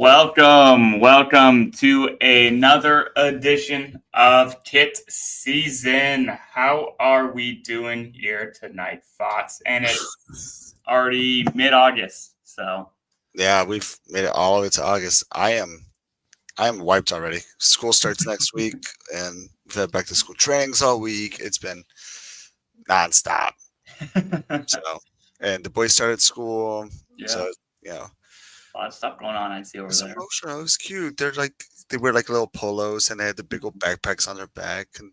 Welcome to another edition of KitSZN. How are we doing here tonight, Fox? And it's already mid-August, so Yeah, we've made it all the way to August. I am wiped already. School starts next week, and we've had back to school trainings all week. It's been nonstop. So, and the boys started school, yeah, so you know, a lot of stuff going on. I see over it's there. emotional. It was cute. They wear like little polos, and they had the big old backpacks on their back, and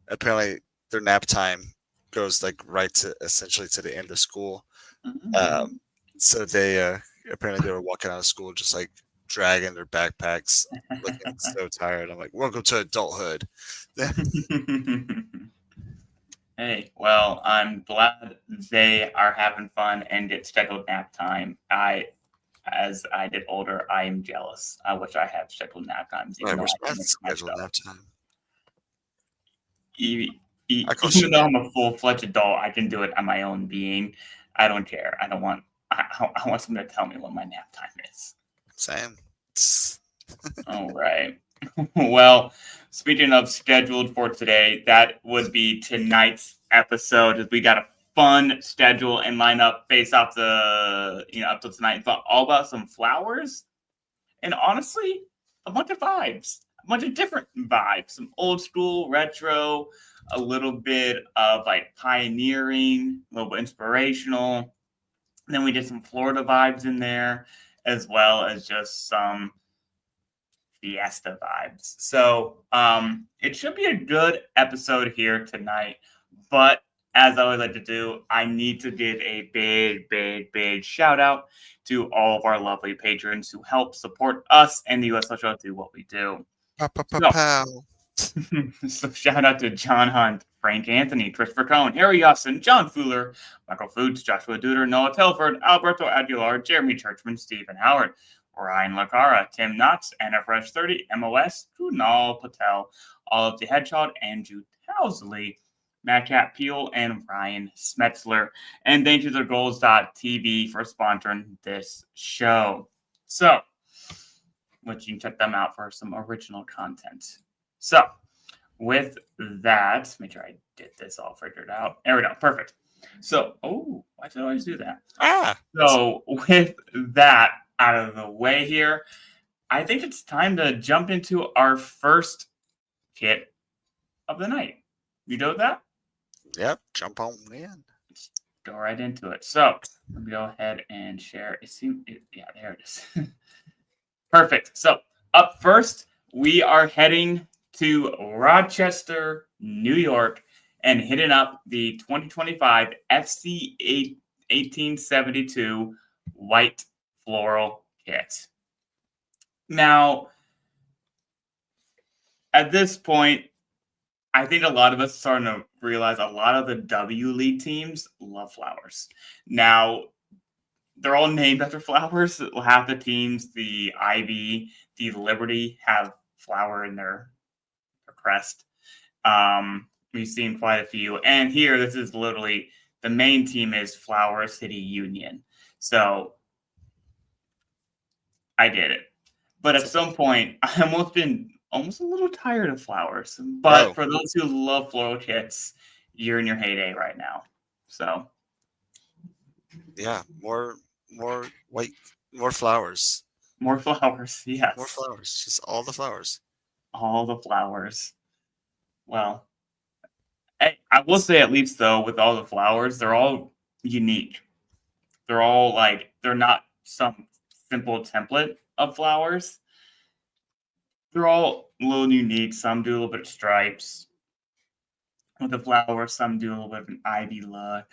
apparently their nap time goes like right to essentially to the end of school. Um, Mhm. so they apparently they were walking out of school just like dragging their backpacks, looking so tired. I'm like, welcome to adulthood. Hey, well, I'm glad they are having fun and it's scheduled nap time. As I get older, I am jealous. I wish I had scheduled nap times, I even though wish I my can make schedule myself. nap time. I call Even shit though nap. I'm a full-fledged adult, I can do it on my own being. I don't care. I don't want. I want someone to tell me what my nap time is. Same. All right. Well, speaking of scheduled for today, that would be tonight's episode. As we got a fun schedule and lineup based off the up to tonight. It's all about some flowers and honestly, a bunch of vibes, a bunch of different vibes, some old school, retro, a little bit of like pioneering, a little bit inspirational. And then we did some Florida vibes in there, as well as just some fiesta vibes. So it should be a good episode here tonight. But as I always like to do, I need to give a big shout out to all of our lovely patrons who help support us and the US Show do what we do. Pow, pow, pow, So, pow. so shout out to John Hunt, Frank Anthony, Christopher Cohn, Harry Austin, John Fuller, Michael Foods, Joshua Duder, Noah Telford, Alberto Aguilar, Jeremy Churchman, Stephen Howard, Ryan Lacara, Tim Knotts, Anna Fresh 30, MOS, Kunal Patel, Olive the Hedgehog, Andrew Towsley, Matt Peel, and Ryan Smetzler. And thank you to Goals.tv for sponsoring this show. So, which you can check them out for some original content. So, with that, make sure I get this all figured out. There we go. Perfect. So, why did I always do that? Ah, So, with that out of the way here, I think it's time to jump into our first kit of the night. You know that? yep. Jump on in. Let's go right into it. So, let me go ahead and share. Yeah, there it is. Perfect. So, up first, we are heading to Rochester, New York, and hitting up the 2025 FC 1872 White Floral Kit. Now, at this point, I think a lot of us are starting to realize a lot of the W League teams love flowers. Now, they're all named after flowers. Half the teams, the Ivy, the Liberty, have flower in their crest. We've seen quite a few, and here this is literally the main team is Flower City Union. So I get it, but at some point, I almost been almost a little tired of flowers. But Oh, for those who love floral kits, you're in your heyday right now. So yeah. More white, more flowers. more flowers, More yes, flowers. Just all the flowers. all the flowers. Well, I will say at least though, with all the flowers, they're all unique. They're all like they're not some simple template of flowers. They're all a little unique. Some do a little bit of stripes with the flowers. Some do a little bit of an ivy look,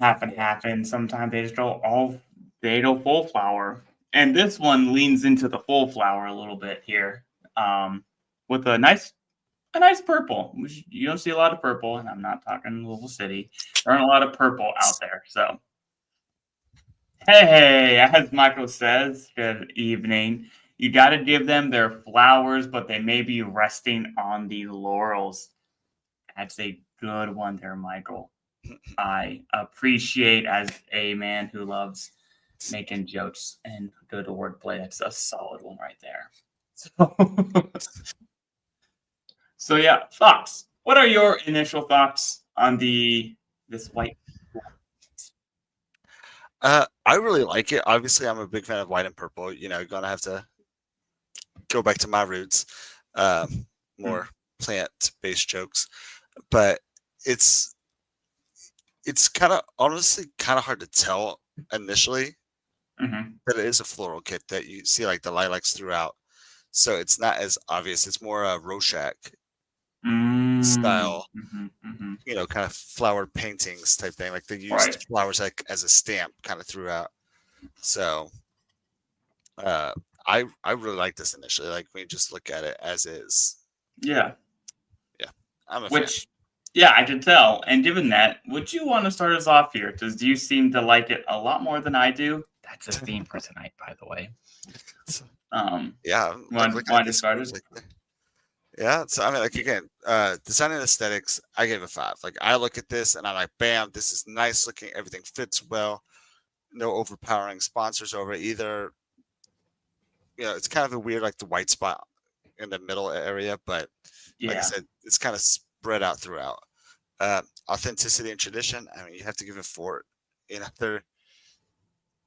half and half. And sometimes they just go full flower. And this one leans into the full flower a little bit here, with a nice purple. Which you don't see a lot of purple, and I'm not talking Louisville City. There aren't a lot of purple out there, so hey, as Michael says, good evening. You got to give them their flowers, but they may be resting on the laurels. That's a good one there, Michael. I appreciate as a man who loves making jokes and good wordplay. That's a solid one right there. So, so yeah, thoughts. What are your initial thoughts on this white? I really like it. Obviously, I'm a big fan of white and purple. You know, gonna have to go back to my roots, more plant-based jokes, but it's kind of honestly kind of hard to tell initially Mm-hmm. that it is a floral kit that you see like the lilacs throughout. So it's not as obvious. It's more a Rorschach style, Mm-hmm. Mm-hmm. you know, kind of flower paintings type thing. Like they Right. used flowers like as a stamp kind of throughout. So uh, I really like this initially. Like when you just look at it as is. Yeah. Yeah, I'm a fan. Which, yeah, I can tell. And given that, would you want to start us off here? Because you seem to like it a lot more than I do. That's a theme for tonight, by the way. Yeah, I'm, like looking at Want to this start page, it? like yeah. So I mean, like again, design and aesthetics, I gave a 5. Like I look at this and I'm like, bam, this is nice looking. Everything fits well. No overpowering sponsors over it either. You know, it's kind of a weird like the white spot in the middle area, but like I Yeah. said, it's kind of spread out throughout. Authenticity and tradition. I mean, you have to give it 4. You know, they're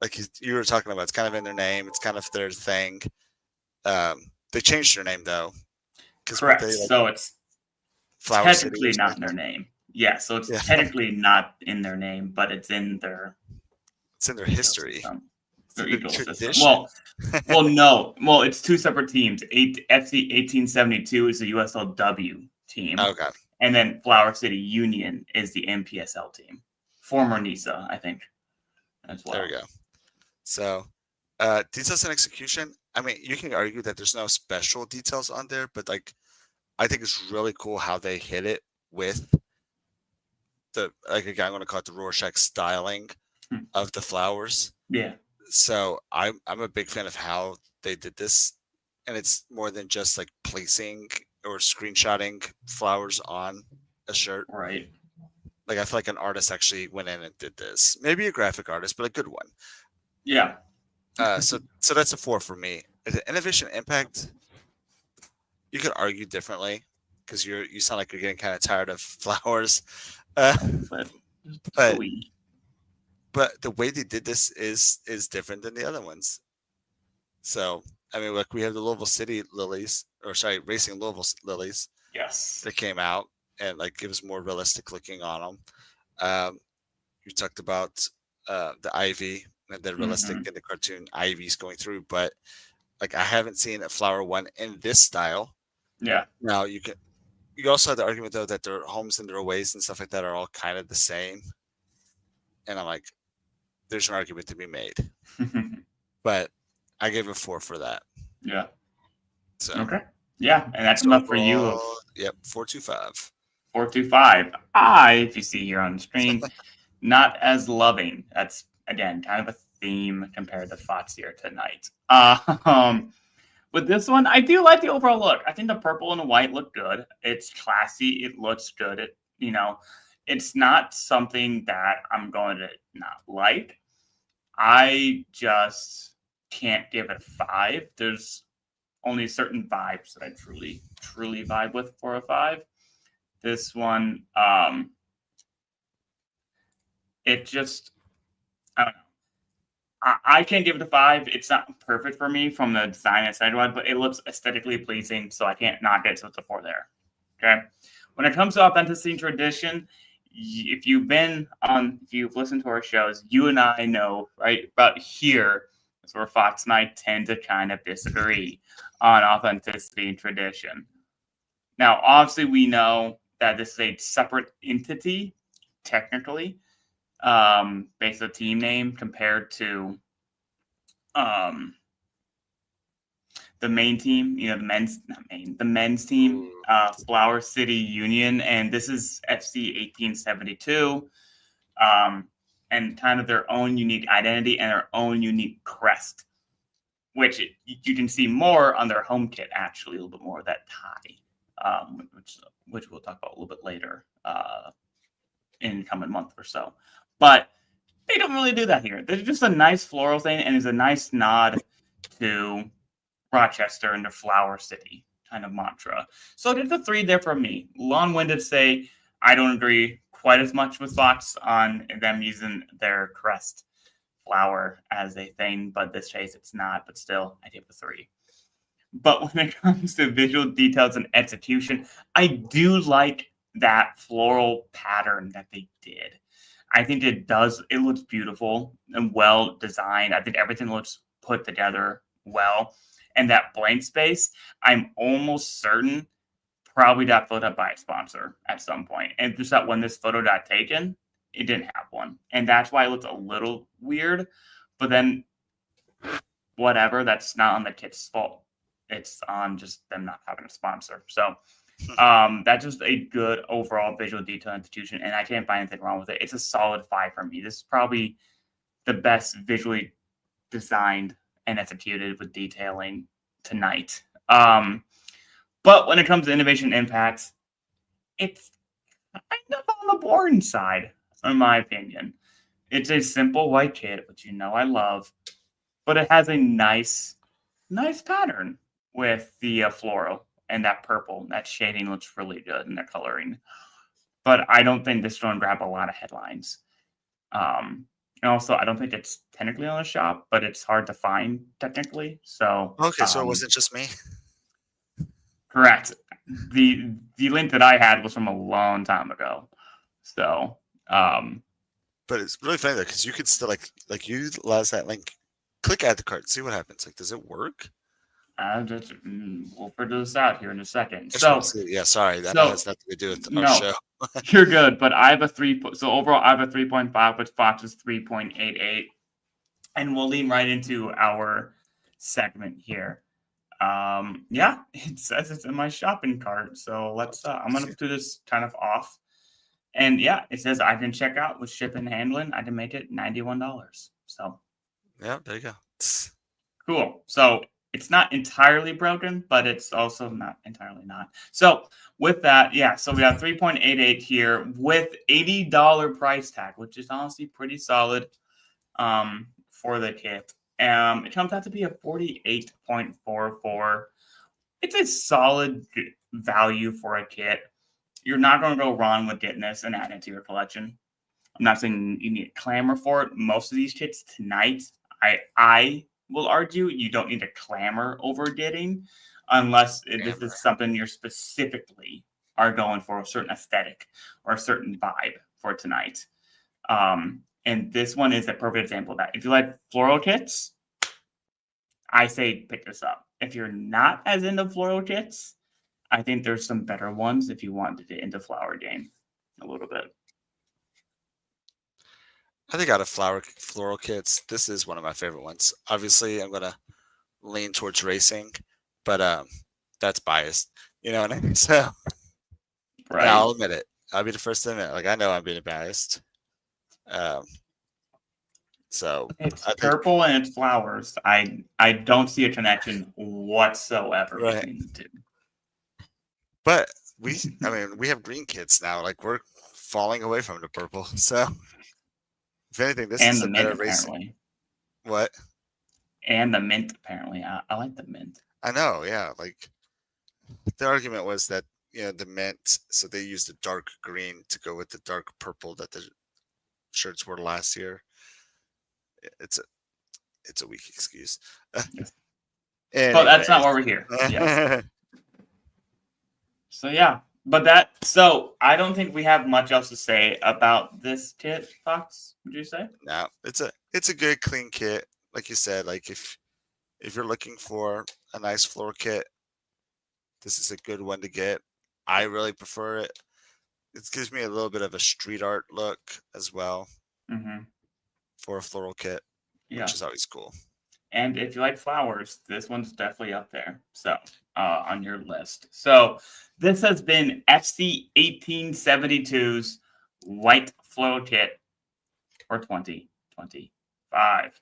like you were talking about. It's kind of in their name. It's kind of their thing. They changed their name though, because weren't Correct. they like So it's Flower City or technically not something in their like name. Yeah. So it's that? Yeah, technically not in their name, but it's in their it's in their history. ecosystem. It's Their in their ecosystem. tradition. Well, no. Well, it's two separate teams. FC 1872 is the USLW team, Okay, and then Flower City Union is the MPSL team. Former NISA, I think, as there we well. go. So, details and execution. I mean, you can argue that there's no special details on there, but like, I think it's really cool how they hit it with the like again, I'm going to call it the Rorschach styling Hmm. of the flowers. Yeah. So I'm a big fan of how they did this, and it's more than just like placing or screenshotting flowers on a shirt. Right. Like I feel like an artist actually went in and did this. Maybe a graphic artist, but a good one. Yeah. So that's a 4 for me. The innovation impact, you could argue differently because you sound like you're getting kind of tired of flowers. Uh, But but sweet. but the way they did this is different than the other ones. So I mean, like we have the Louisville City lilies, or sorry, Racing Louisville lilies Yes. that came out, and like it was more realistic looking on them. You talked about the ivy and the realistic Mm-hmm. in the cartoon ivies going through, but like I haven't seen a flower one in this style. Yeah. Now you also have the argument though that their homes and their ways and stuff like that are all kind of the same, and I'm like, there's an argument to be made, but I gave a 4 for that. Yeah. So Okay. Yeah, and that's so enough for you overall, of yep, 4.25. 425. If you see here on the screen, not as loving. That's again kind of a theme compared to thoughts here tonight. With this one, I do like the overall look. I think the purple and the white look good. It's classy. It looks good. It's not something that I'm going to not like. I just can't give it a 5. There's only certain vibes that I truly vibe with for a 5. This one, it just, I don't know. I can't give it a 5. It's not perfect for me from the design and side, but it looks aesthetically pleasing, so I can't knock it. So it's a 4 there. Okay. When it comes to authenticity and tradition, if you've listened to our shows, you and I know right about here is where Fox and I tend to kind of disagree on authenticity and tradition. Now, obviously, we know that this is a separate entity, technically, based on the team name compared to the main team, the men's team, Ooh. Flower City Union, and this is FC 1872, and kind of their own unique identity and their own unique crest, which you can see more on their home kit, actually, a little bit more of that tie, which we'll talk about a little bit later in the coming month or so. But They don't really do that here. There's just a nice floral thing, and it's a nice nod to Rochester and the Flower City kind of mantra. So there's a 3 there for me. Long-winded to say I don't agree quite as much with Fox on them using their crest flower as a thing, but this case it's not. But still, I give it a 3. But when it comes to visual details and execution, I do like that floral pattern that they did. I think it looks beautiful and well designed. I think everything looks put together well. And that blank space, I'm almost certain probably got filled up by a sponsor at some point. And just that when this photo got taken, it didn't have one. And that's why it looked a little weird. But then whatever, that's not on the kit's fault. It's on just them not having a sponsor. So that's just a good overall visual detail institution, and I can't find anything wrong with it. It's a solid 5 for me. This is probably the best visually designed and executed with detailing tonight. But when it comes to innovation impacts, it's kind of on the boring side, in my opinion. It's a simple white kit, which I love, but it has a nice pattern with the floral and that purple. That shading looks really good in the coloring. But I don't think this is going to grab a lot of headlines. And also, I don't think it's technically on the shop, but it's hard to find technically. So Okay, so it wasn't just me. correct. The link that I had was from a long time ago. So but it's really funny though, because you could still like you utilize that link, click add to cart, see what happens. Like, does it work? We'll figure this out here in a second. Yeah, sorry, that so- has nothing to do with our no. show. You're good, but I have a 3. So overall, I have a 3.5, but Fox is 3.88, and we'll lean right into our segment here. Yeah, it says it's in my shopping cart, so let's. I'm gonna do this kind of off, and yeah, it says I can check out with shipping and handling. I can make it $91. So Yeah, there you go. cool. So it's not entirely broken, but it's also not entirely not. So with that, yeah, so we have 3.88 here with $80 price tag, which is honestly pretty solid for the kit. It comes out to be a 48.44. It's a solid value for a kit. You're not going to go wrong with getting this and adding it to your collection. I'm not saying you need to clamor for it. Most of these kits tonight, I will argue you don't need to clamor over getting unless this is something you're specifically are going for a certain aesthetic or a certain vibe for tonight. And this one is a perfect example of that. If you like floral kits, I say pick this up. If you're not as into floral kits, I think there's some better ones if you want to get into flower game a little bit. I think out of floral kits, this is one of my favorite ones. Obviously, I'm gonna lean towards racing, but that's biased. You know what I mean? So Right. I'll admit it. I'll be the first to admit it. Like, I know I'm being biased. So it's purple and it's flowers. I don't see a connection whatsoever between the two. But we have green kits now. Like, we're falling away from the purple. So if anything, this and is the a mint better racing. apparently. What? And the mint apparently. I like the mint. I know, yeah. Like, the argument was that the mint, so they used a dark green to go with the dark purple that the shirts were last year. It's a weak excuse. But that's not why we're here. Yes. So yeah, so I don't think we have much else to say about this kit, Fox. Would you say? No, it's a good clean kit. Like you said, like if you're looking for a nice floor kit, this is a good one to get. I really prefer it. It gives me a little bit of a street art look as well for a floral kit, which is always cool. And if you like flowers, this one's definitely up there. So on your list. So this has been FC 1872's white floral kit for 2025.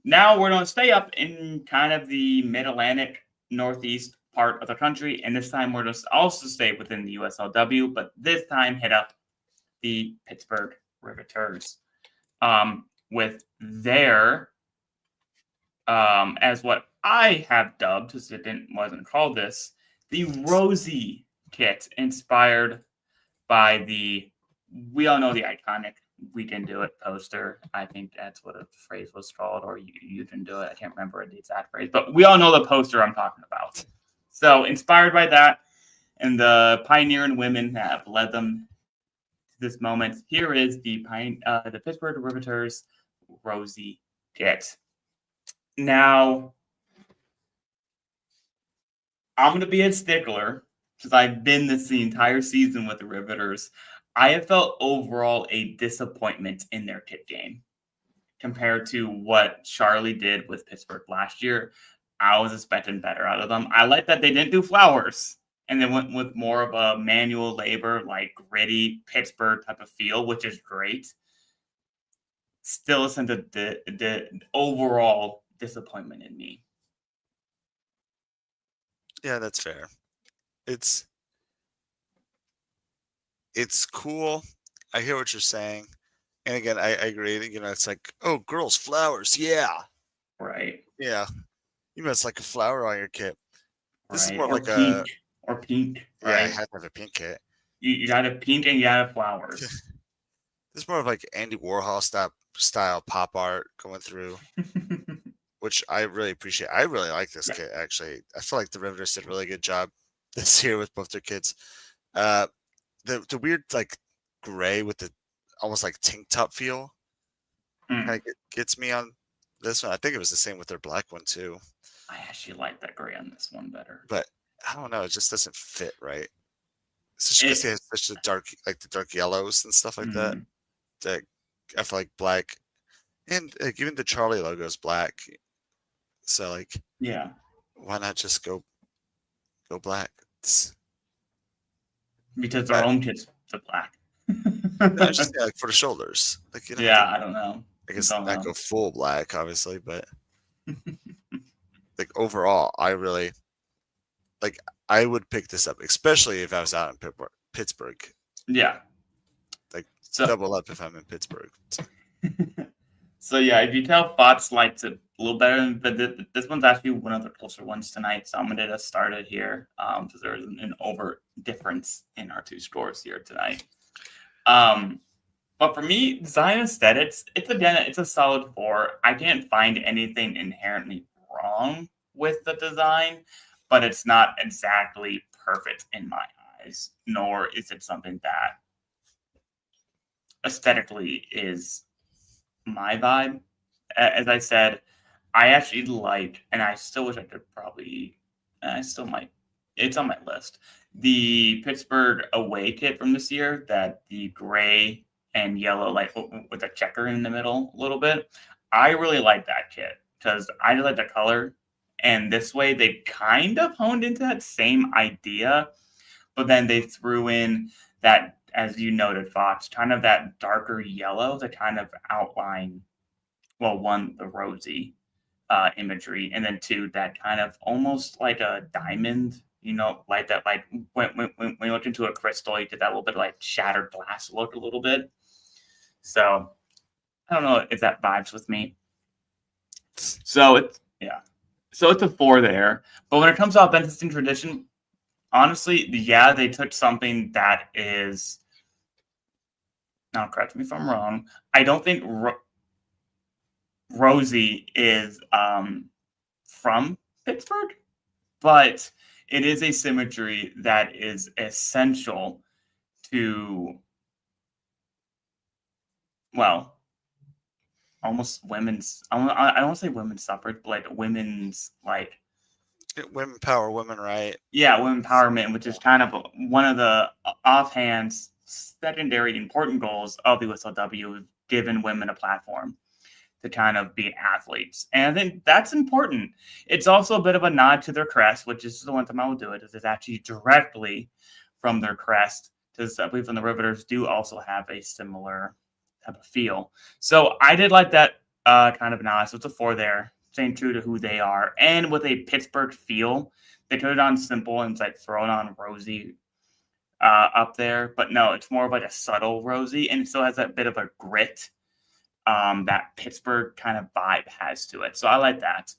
Now we're going to stay up in kind of the mid-Atlantic northeast part of the country, and this time we're going to also stay within the USLW, but this time hit up the Pittsburgh Riveters. with their as what I have dubbed, because it wasn't called this, the Rosie kit, inspired by we all know the iconic "We Can Do It" poster. I think that's what the phrase was called, or you can do it. I can't remember the exact phrase, but we all know the poster I'm talking about. So inspired by that, and the pioneering women that have led them to this moment, here is the Pittsburgh Riveters Rosie kit. Now, I'm going to be a stickler because I've been this the entire season with the Riveters. I have felt overall a disappointment in their kit game compared to what Charlie did with Pittsburgh last year. I was expecting better out of them. I like that they didn't do flowers and they went with more of a manual labor, like gritty Pittsburgh type of feel, which is great. Still a sense of the overall disappointment in me. Yeah, that's fair. It's cool. I hear what you're saying. And again, I agree. It's like, oh, girls, flowers. Yeah. Right. Yeah. It's like a flower on your kit. This is Right. more Or like pink. Or pink. Yeah, I Right. have to have a pink kit. You got a pink and you got flowers. This is more of like Andy Warhol style pop art going through, which I really appreciate. I really like this kit, actually. I feel like the Riveters did a really good job this year with both their kits. The weird like gray with the almost like tank top feel kind of gets me on this one. I think it was the same with their black one too. I actually like that gray on this one better. But I don't know, it just doesn't fit right. Especially because they have such a dark, like the dark yellows and stuff like that. That I feel like black, and like, even the Charlie logo is black. So like, yeah, why not just go black? Because their own kits are black. No, just like for the shoulders. Like, I don't know. I guess not go full black, obviously, but like overall, I really like. I would pick this up, especially if I was out in Pittsburgh. Yeah, like double up if I'm in Pittsburgh. So yeah, if you tell Fox likes it a little better, but this one's actually one of the closer ones tonight. So I'm gonna get us started here, because there is an over difference in our two scores here tonight. But for me, design aesthetics, it's a solid 4. I can't find anything inherently wrong with the design, but it's not exactly perfect in my eyes, nor is it something that aesthetically is my vibe. As I said, I actually like, and I still wish I could I still might, it's on my list, the Pittsburgh away kit from this year, that the gray and yellow, like with a checker in the middle a little bit. I really like that kit because I just like the color. And this way they kind of honed into that same idea, but then they threw in that, as you noted, Fox, kind of that darker yellow to kind of outline, well, one, the Rosie imagery, and then two, that kind of almost like a diamond, like that, like when you look into a crystal, you get that little bit of like shattered glass look a little bit. So I don't know if that vibes with me. So it's a 4 there. But when it comes to authenticity and tradition, honestly, yeah, they took something that is, now correct me if I'm wrong, I don't think Rosie is from Pittsburgh, but it is a symmetry that is essential to, well, almost women's, I don't want to say women's suffrage, but like women's, like, women power, women right. Yeah, women empowerment, which is kind of one of the offhand secondary important goals of the USLW, giving women a platform to kind of be athletes. And I think that's important. It's also a bit of a nod to their crest, which is the one time I will do it, is it's actually directly from their crest, because I believe the Riveters do also have a similar type of feel. So I did like that kind of nod. So it's a 4 there, staying true to who they are. And with a Pittsburgh feel, they put it on simple and it's like throwing on Rosie up there. But no, it's more of like a subtle Rosie, and it still has that bit of a grit that Pittsburgh kind of vibe has to it. So I like that.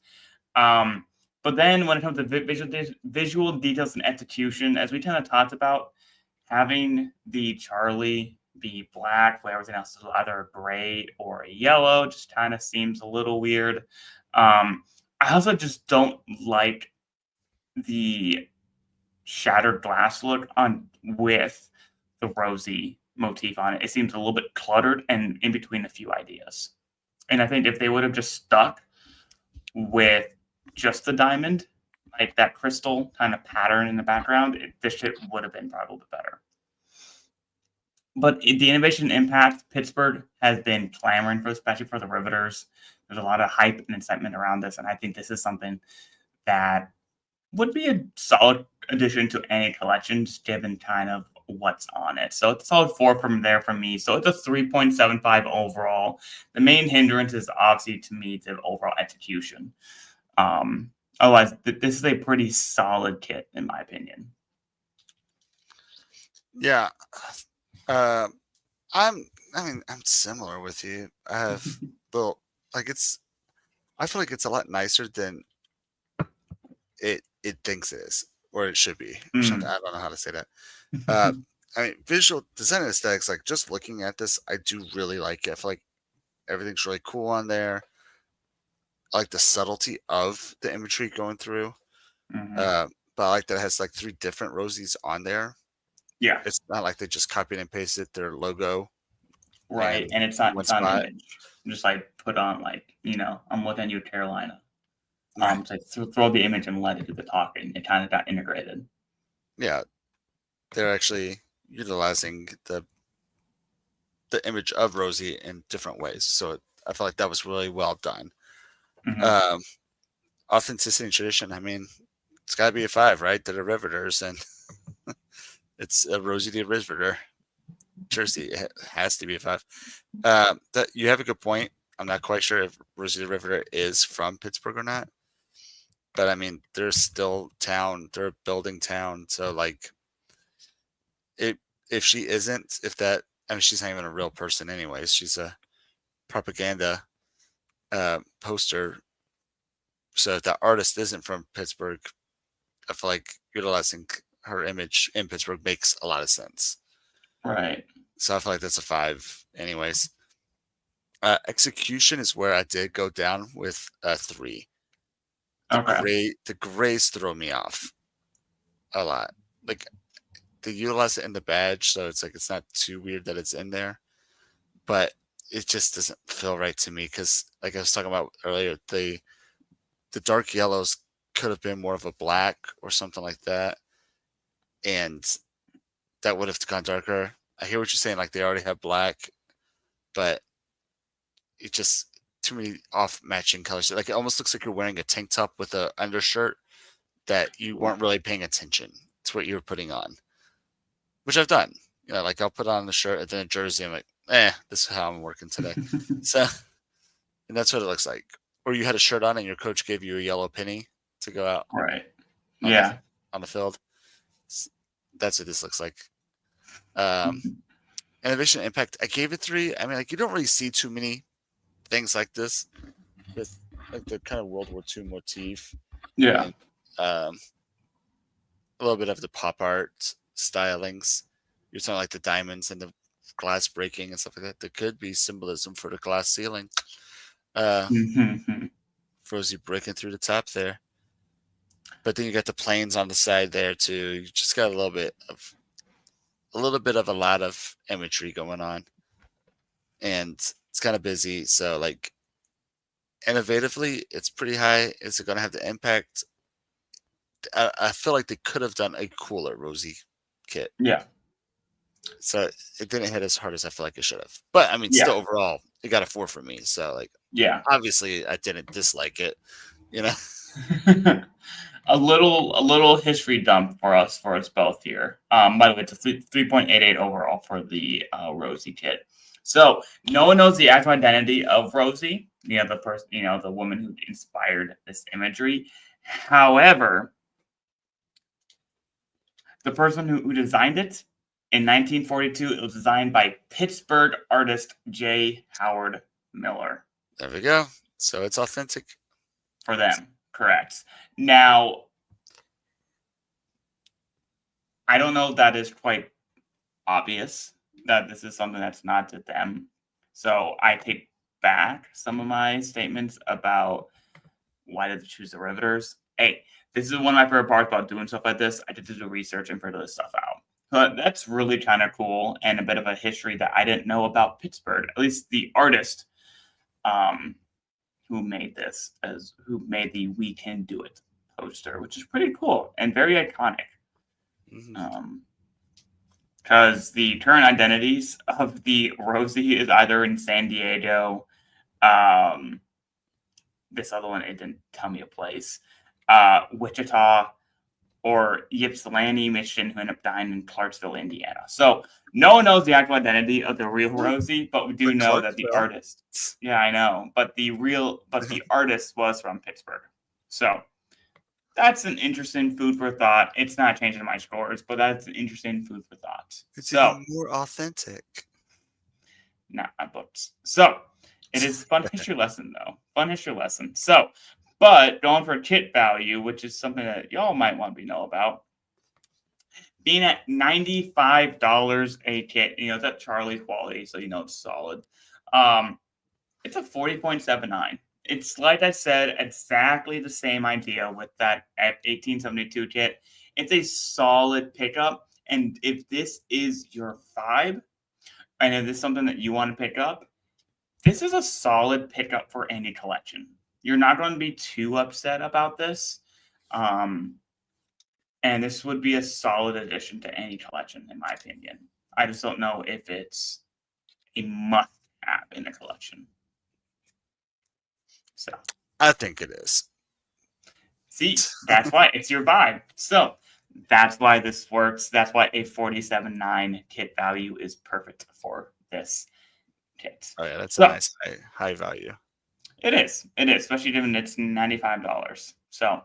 But then when it comes to visual details and execution, as we kind of talked about, having the Charlie be black, where everything else is either gray or yellow, just kind of seems a little weird. I also just don't like the shattered glass look on with the Rosie motif on it. It seems a little bit cluttered and in between a few ideas. And I think if they would have just stuck with just the diamond, like that crystal kind of pattern in the background, this shit would have been probably a little bit better. But the innovation impact, Pittsburgh has been clamoring for, especially for the Riveters. There's a lot of hype and excitement around this, and I think this is something that would be a solid addition to any collection, just given kind of what's on it. So it's a solid 4 from there from me. So it's a 3.75 overall. The main hindrance is obviously to me the overall execution. Otherwise, this is a pretty solid kit in my opinion. Yeah. I'm similar with you. I have built I feel like it's a lot nicer than it thinks it is, or it should be, or something. I don't know how to say that. Visual design and aesthetics, like just looking at this, I do really like it. I feel like everything's really cool on there. I like the subtlety of the imagery going through. But I like that it has like 3 different Rosies on there. Yeah. It's not like they just copied and pasted their logo. Right. And it's not an image. Just like put on like, I'm looking you, Carolina. Right. To throw the image and let it do the talking. It kind of got integrated. Yeah. They're actually utilizing the image of Rosie in different ways. So I feel like that was really well done. Authenticity and tradition. I mean, it's got to be a 5, right? They're the Riveters, and it's a Rosie the Riveter jersey. It has to be a 5. That you have a good point. I'm not quite sure if Rosie the Riveter is from Pittsburgh or not, but I mean, they're still town. They're a building town. So like, if she isn't, she's not even a real person anyways. She's a propaganda poster. So if that artist isn't from Pittsburgh, I feel like utilizing her image in Pittsburgh makes a lot of sense. Right. So I feel like that's a 5 anyways. Execution is where I did go down with a 3. The grays throw me off a lot. Like, they utilize it in the badge, so it's like it's not too weird that it's in there, but it just doesn't feel right to me because, like I was talking about earlier, the dark yellows could have been more of a black or something like that, and that would have gone darker. I hear what you're saying, like they already have black, but it just too many off matching colors. Like it almost looks like you're wearing a tank top with an undershirt that you weren't really paying attention to what you were putting on, which I've done. Like I'll put on the shirt and then a jersey. I'm like, this is how I'm working today. So, and that's what it looks like. Or you had a shirt on and your coach gave you a yellow penny to go out. Right. On the field. That's what this looks like. Innovation impact. I gave it 3. I mean, like you don't really see too many things like this with like the kind of World War II motif. Yeah. And, a little bit of the pop art stylings. You're talking like the diamonds and the glass breaking and stuff like that. There could be symbolism for the glass ceiling. Rosie breaking through the top there. But then you got the planes on the side there too. You just got a little bit of a lot of imagery going on. And it's kind of busy. So like innovatively, it's pretty high. Is it going to have the impact? I feel like they could have done a cooler Rosie kit. Yeah. So it didn't hit as hard as I feel like it should have. But I mean, still overall, it got a 4 for me. So like, obviously I didn't dislike it, a little history dump for us both here. By the way, it's a 3.88 overall for the Rosie kit. So no one knows the actual identity of Rosie, the person, the woman who inspired this imagery. However, the person who designed it in 1942, it was designed by Pittsburgh artist J. Howard Miller. There we go. So it's authentic. For them, correct. Now, I don't know if that is quite obvious that this is something that's not to them. So I take back some of my statements about why did they choose the Riveters. Hey, this is one of my favorite parts about doing stuff like this. I did to do research and figure this stuff out. But that's really kind of cool and a bit of a history that I didn't know about Pittsburgh. At least the artist who made this, as who made the "We Can Do It" poster, which is pretty cool and very iconic. Because the current identities of the Rosie is either in San Diego, this other one, it didn't tell me a place, Wichita, or Ypsilanti, Michigan, who ended up dying in Clarksville, Indiana. So no one knows the actual identity of the real Rosie, but we do know that the artist. Yeah, I know, but the artist was from Pittsburgh. So that's an interesting food for thought. It's not changing my scores, but that's an interesting food for thought. It's even more authentic. Not my books. So it is fun history lesson, though. Fun history lesson. So, but going for kit value, which is something that y'all might want to know about, being at $95 a kit, it's at Charlie quality, so it's solid. It's a 40.79. It's like I said, exactly the same idea with that 1872 kit. It's a solid pickup, and if this is your vibe, and if this is something that you want to pick up, this is a solid pickup for any collection. You're not going to be too upset about this. And this would be a solid addition to any collection, in my opinion. I just don't know if it's a must-have in a collection. So I think it is. See, that's why it's your vibe. So that's why this works. That's why a 47.9 kit value is perfect for this kit. Oh yeah, that's a nice high value. It is, especially given it's $95. So,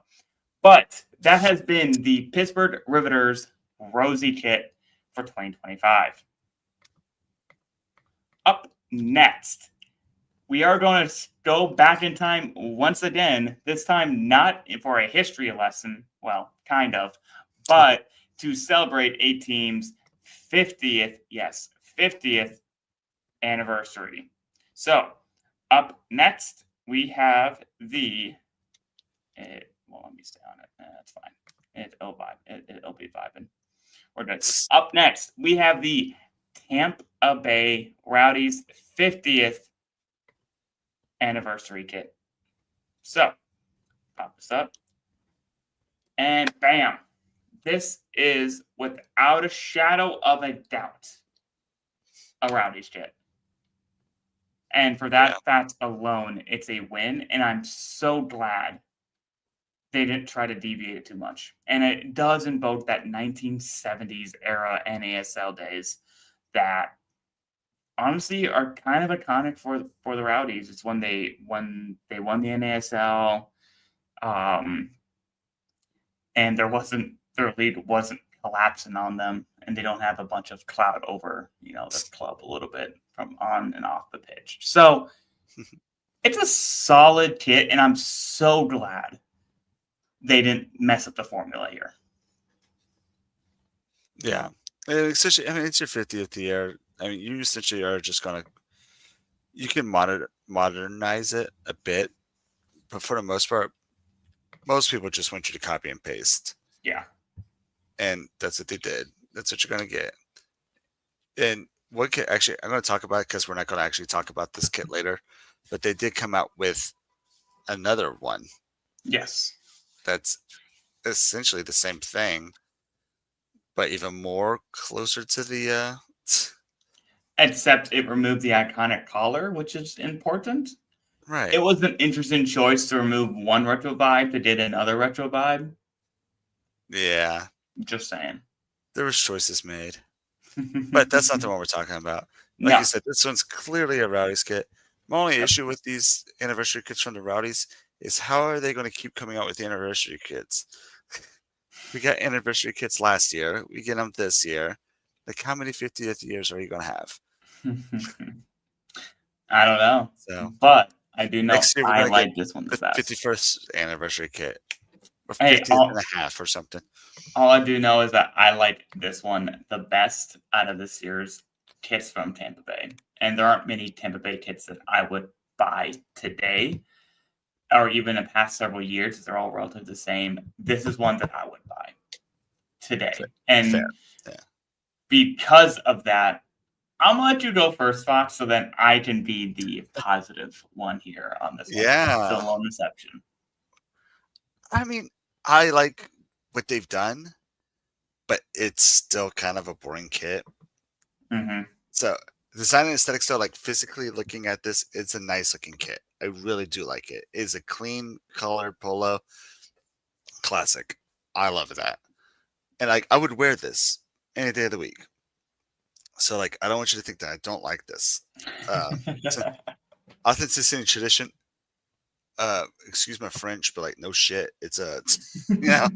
but that has been the Pittsburgh Riveters Rosie kit for 2025. Up next, we are going to go back in time once again, this time not for a history lesson, well, kind of, but to celebrate a team's 50th anniversary. So, up next, we have the, let me stay on it. That's fine. It'll vibe. It'll be vibing. We're good. Up next, we have the Tampa Bay Rowdies 50th anniversary kit. So, pop this up. And bam. This is, without a shadow of a doubt, a Rowdies kit. And for that fact alone, it's a win. And I'm so glad they didn't try to deviate it too much. And it does invoke that 1970s era NASL days that honestly are kind of iconic for the Rowdies. It's when they won the NASL, and their lead wasn't collapsing on them, and they don't have a bunch of cloud over the club a little bit from on and off the pitch. So it's a solid kit, and I'm so glad they didn't mess up the formula here. Yeah, especially it's your 50th year. You essentially are just you can modernize it a bit, but for the most part, most people just want you to copy and paste. Yeah. And that's what they did. That's what you're going to get. And what kit, actually, I'm going to talk about it because we're not going to actually talk about this kit later, but they did come out with another one. Yes. That's essentially the same thing, but even more closer to the... Except it removed the iconic collar, which is important. Right. It was an interesting choice to remove one retro vibe to get another retro vibe. Yeah. Just saying. There was choices made. But that's not the one we're talking about. Like you said, this one's clearly a Rowdies kit. My only issue with these anniversary kits from the Rowdies is how are they going to keep coming out with the anniversary kits? We got anniversary kits last year. We get them this year. Like, how many 50th years are you going to have? I don't know, So but I do know next year we're I gonna get like this one the the best. 51st anniversary kit or Hey, 50th and a half or something. all I do know is that I like this one the best out of this year's kits from Tampa Bay. And there aren't many Tampa Bay kits that I would buy today or even in the past several years. They're all relatively the same. This is one that I would buy Fair. today. Fair. And Yeah. because of that, I'm gonna let you go first, Fox, so then I can be the positive one here on this one. Yeah. Film on reception. I mean, I like what they've done, but it's still kind of a boring kit. Mm-hmm. So design and aesthetics, though, like physically looking at this, it's a nice looking kit. I really do like it. It's a clean colored polo, classic. I love that, and like I would wear this any day of the week. So like I don't want you to think that I don't like this. So authenticity and tradition. Excuse my French, but like no shit. It's a you know.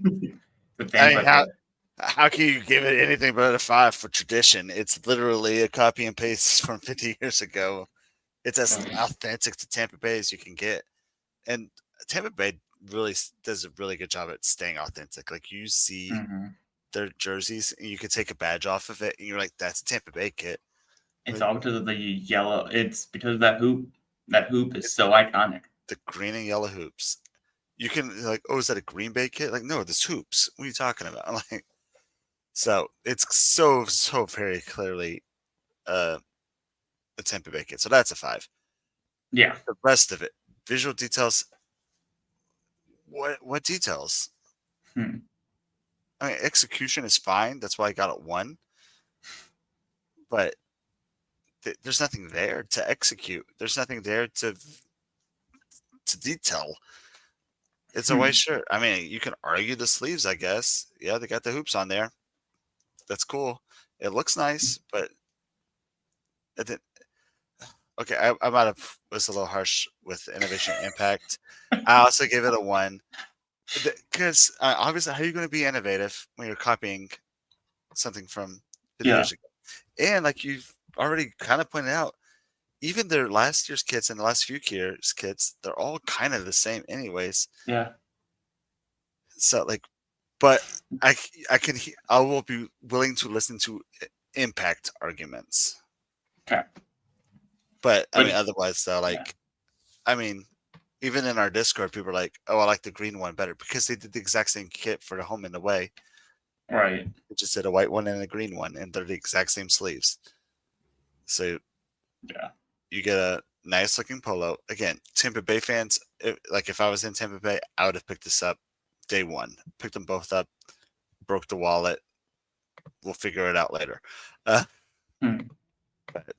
The I things mean, like it. how can you give it anything but a 5 for tradition? It's literally a copy and paste from 50 years ago. It's as authentic to Tampa Bay as you can get. And Tampa Bay really does a really good job at staying authentic. Like you see Mm-hmm. their jerseys and you can take a badge off of it and you're like, that's a Tampa Bay kit. It's Like, all because of the yellow. It's because of that hoop. That hoop is so iconic. the green and yellow hoops. You can like, oh, is that a Green Bay kit? Like, no, this hoops. What are you talking about? Like, so it's so very clearly uh a Tampa Bay kit. So that's a 5. Yeah. The rest of it, visual details. What details? Hmm. I mean, execution is fine. That's why I got it 1. But there's nothing there to execute. There's nothing there to detail. It's a white Hmm. shirt. I mean, you can argue the sleeves, I guess. Yeah, they got the hoops on there. That's cool. It looks nice, but it didn't, okay, I might have was a little harsh with innovation impact. I also give it a 1 because obviously, how are you going to be innovative when you're copying something from 50 Yeah. years ago? And like you've already kind of pointed out, even their last year's kits and the last few years kits, they're all kind of the same, anyways. Yeah. So like, but I will be willing to listen to impact arguments. Okay. But I mean, But otherwise, though, yeah. like, I mean, even in our Discord, people are like, "Oh, I like the green one better," because they did the exact same kit for the home and away. Right. They just did a white one and a green one, and they're the exact same sleeves. So Yeah. you get a nice looking polo. Again, Tampa Bay fans, like if I was in Tampa Bay, I would have picked this up day 1. Picked them both up, broke the wallet. We'll figure it out later. Uh, Hmm. but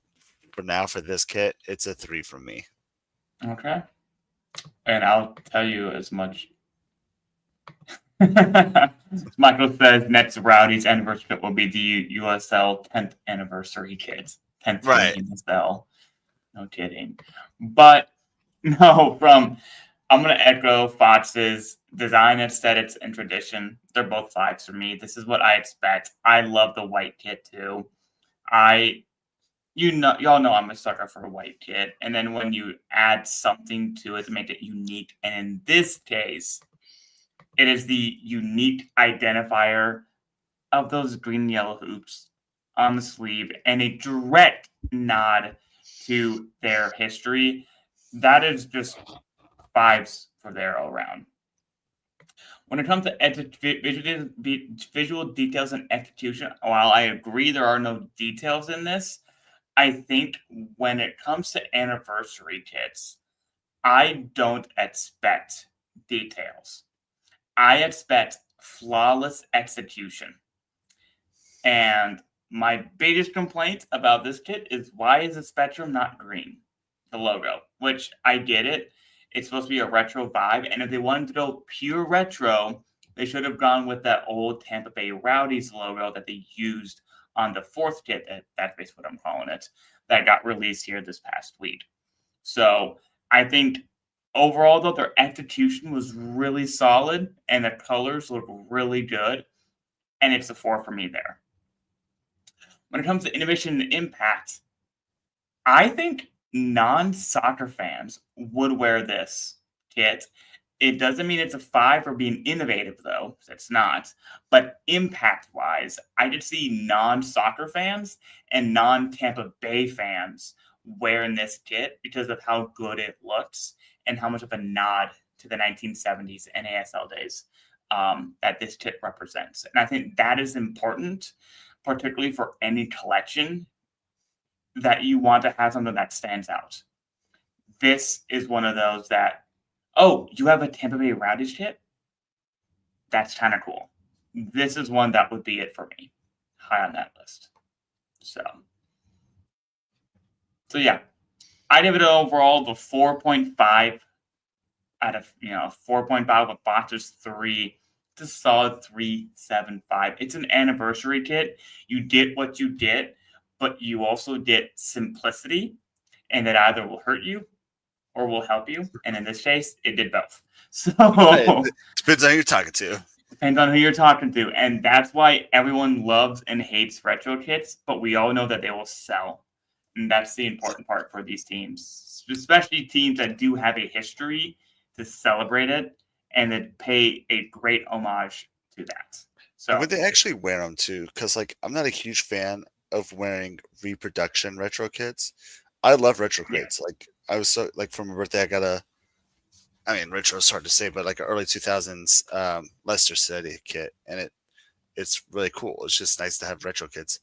for now, for this kit, it's a 3 from me. Okay. And I'll tell you as much. Michael says next Rowdy's anniversary kit will be the USL 10th anniversary kit. 10th Right. in the spell. No kidding. But no, I'm gonna echo Fox's design, aesthetics, and tradition. They're both 5s for me. This is what I expect. I love the white kit too. Y'all know I'm a sucker for a white kit, and then when you add something to it to make it unique, and in this case, it is the unique identifier of those green and yellow hoops on the sleeve and a direct nod to their history. That is just 5s for there all around. When it comes to visual details and execution, while I agree there are no details in this, I think when it comes to anniversary kits, I don't expect details. I expect flawless execution. And my biggest complaint about this kit is why is the spectrum not green? The logo, which I get it. It's supposed to be a retro vibe. And if they wanted to go pure retro, they should have gone with that old Tampa Bay Rowdies logo that they used on the 4th kit. That's basically what I'm calling it. That got released here this past week. So I think overall, though, their execution was really solid and the colors look really good. And it's a 4 for me there. When it comes to innovation and impact, I think non-soccer fans would wear this kit. It doesn't mean it's a 5 for being innovative, though. 'Cause it's not. But impact-wise, I could see non-soccer fans and non-Tampa Bay fans wearing this kit because of how good it looks and how much of a nod to the 1970s NASL days that this kit represents. And I think that is important, particularly for any collection that you want to have something that stands out. This is one of those that, oh, you have a Tampa Bay Rowdies kit? That's kind of cool. This is one that would be it for me, high on that list. So yeah, I give it overall the 4.5 out of 4.5 with boxes 3. It's a solid 3.75. It's an anniversary kit. You get what you get, but you also get simplicity, and it either will hurt you or will help you. And in this case, it did both. So depends on who you're talking to. Depends on who you're talking to. And that's why everyone loves and hates retro kits, but we all know that they will sell. And that's the important part for these teams, especially teams that do have a history to celebrate it and that pay a great homage to that. So would they actually wear them too? Because I'm not a huge fan of wearing reproduction retro kits. I love retro kits. I was so for my birthday, I got retro is hard to say, but an early 2000s Leicester City kit, and it's really cool. It's just nice to have retro kits.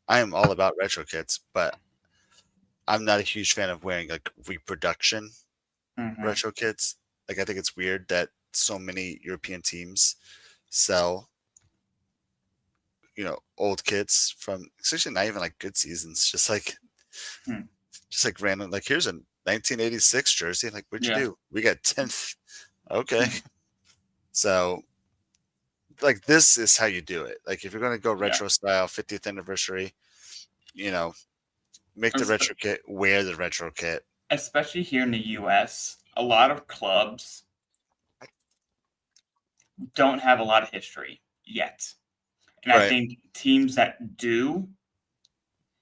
I am all about retro kits, but I'm not a huge fan of wearing reproduction retro kits. I think it's weird that so many European teams sell, old kits from, especially not even good seasons, just random. Here's a 1986 jersey. What'd you do? We got 10th. Okay. So this is how you do it. If you're going to go retro style, 50th anniversary, make the retro kit, wear the retro kit. Especially here in the US, a lot of clubs don't have a lot of history yet. And I think teams that do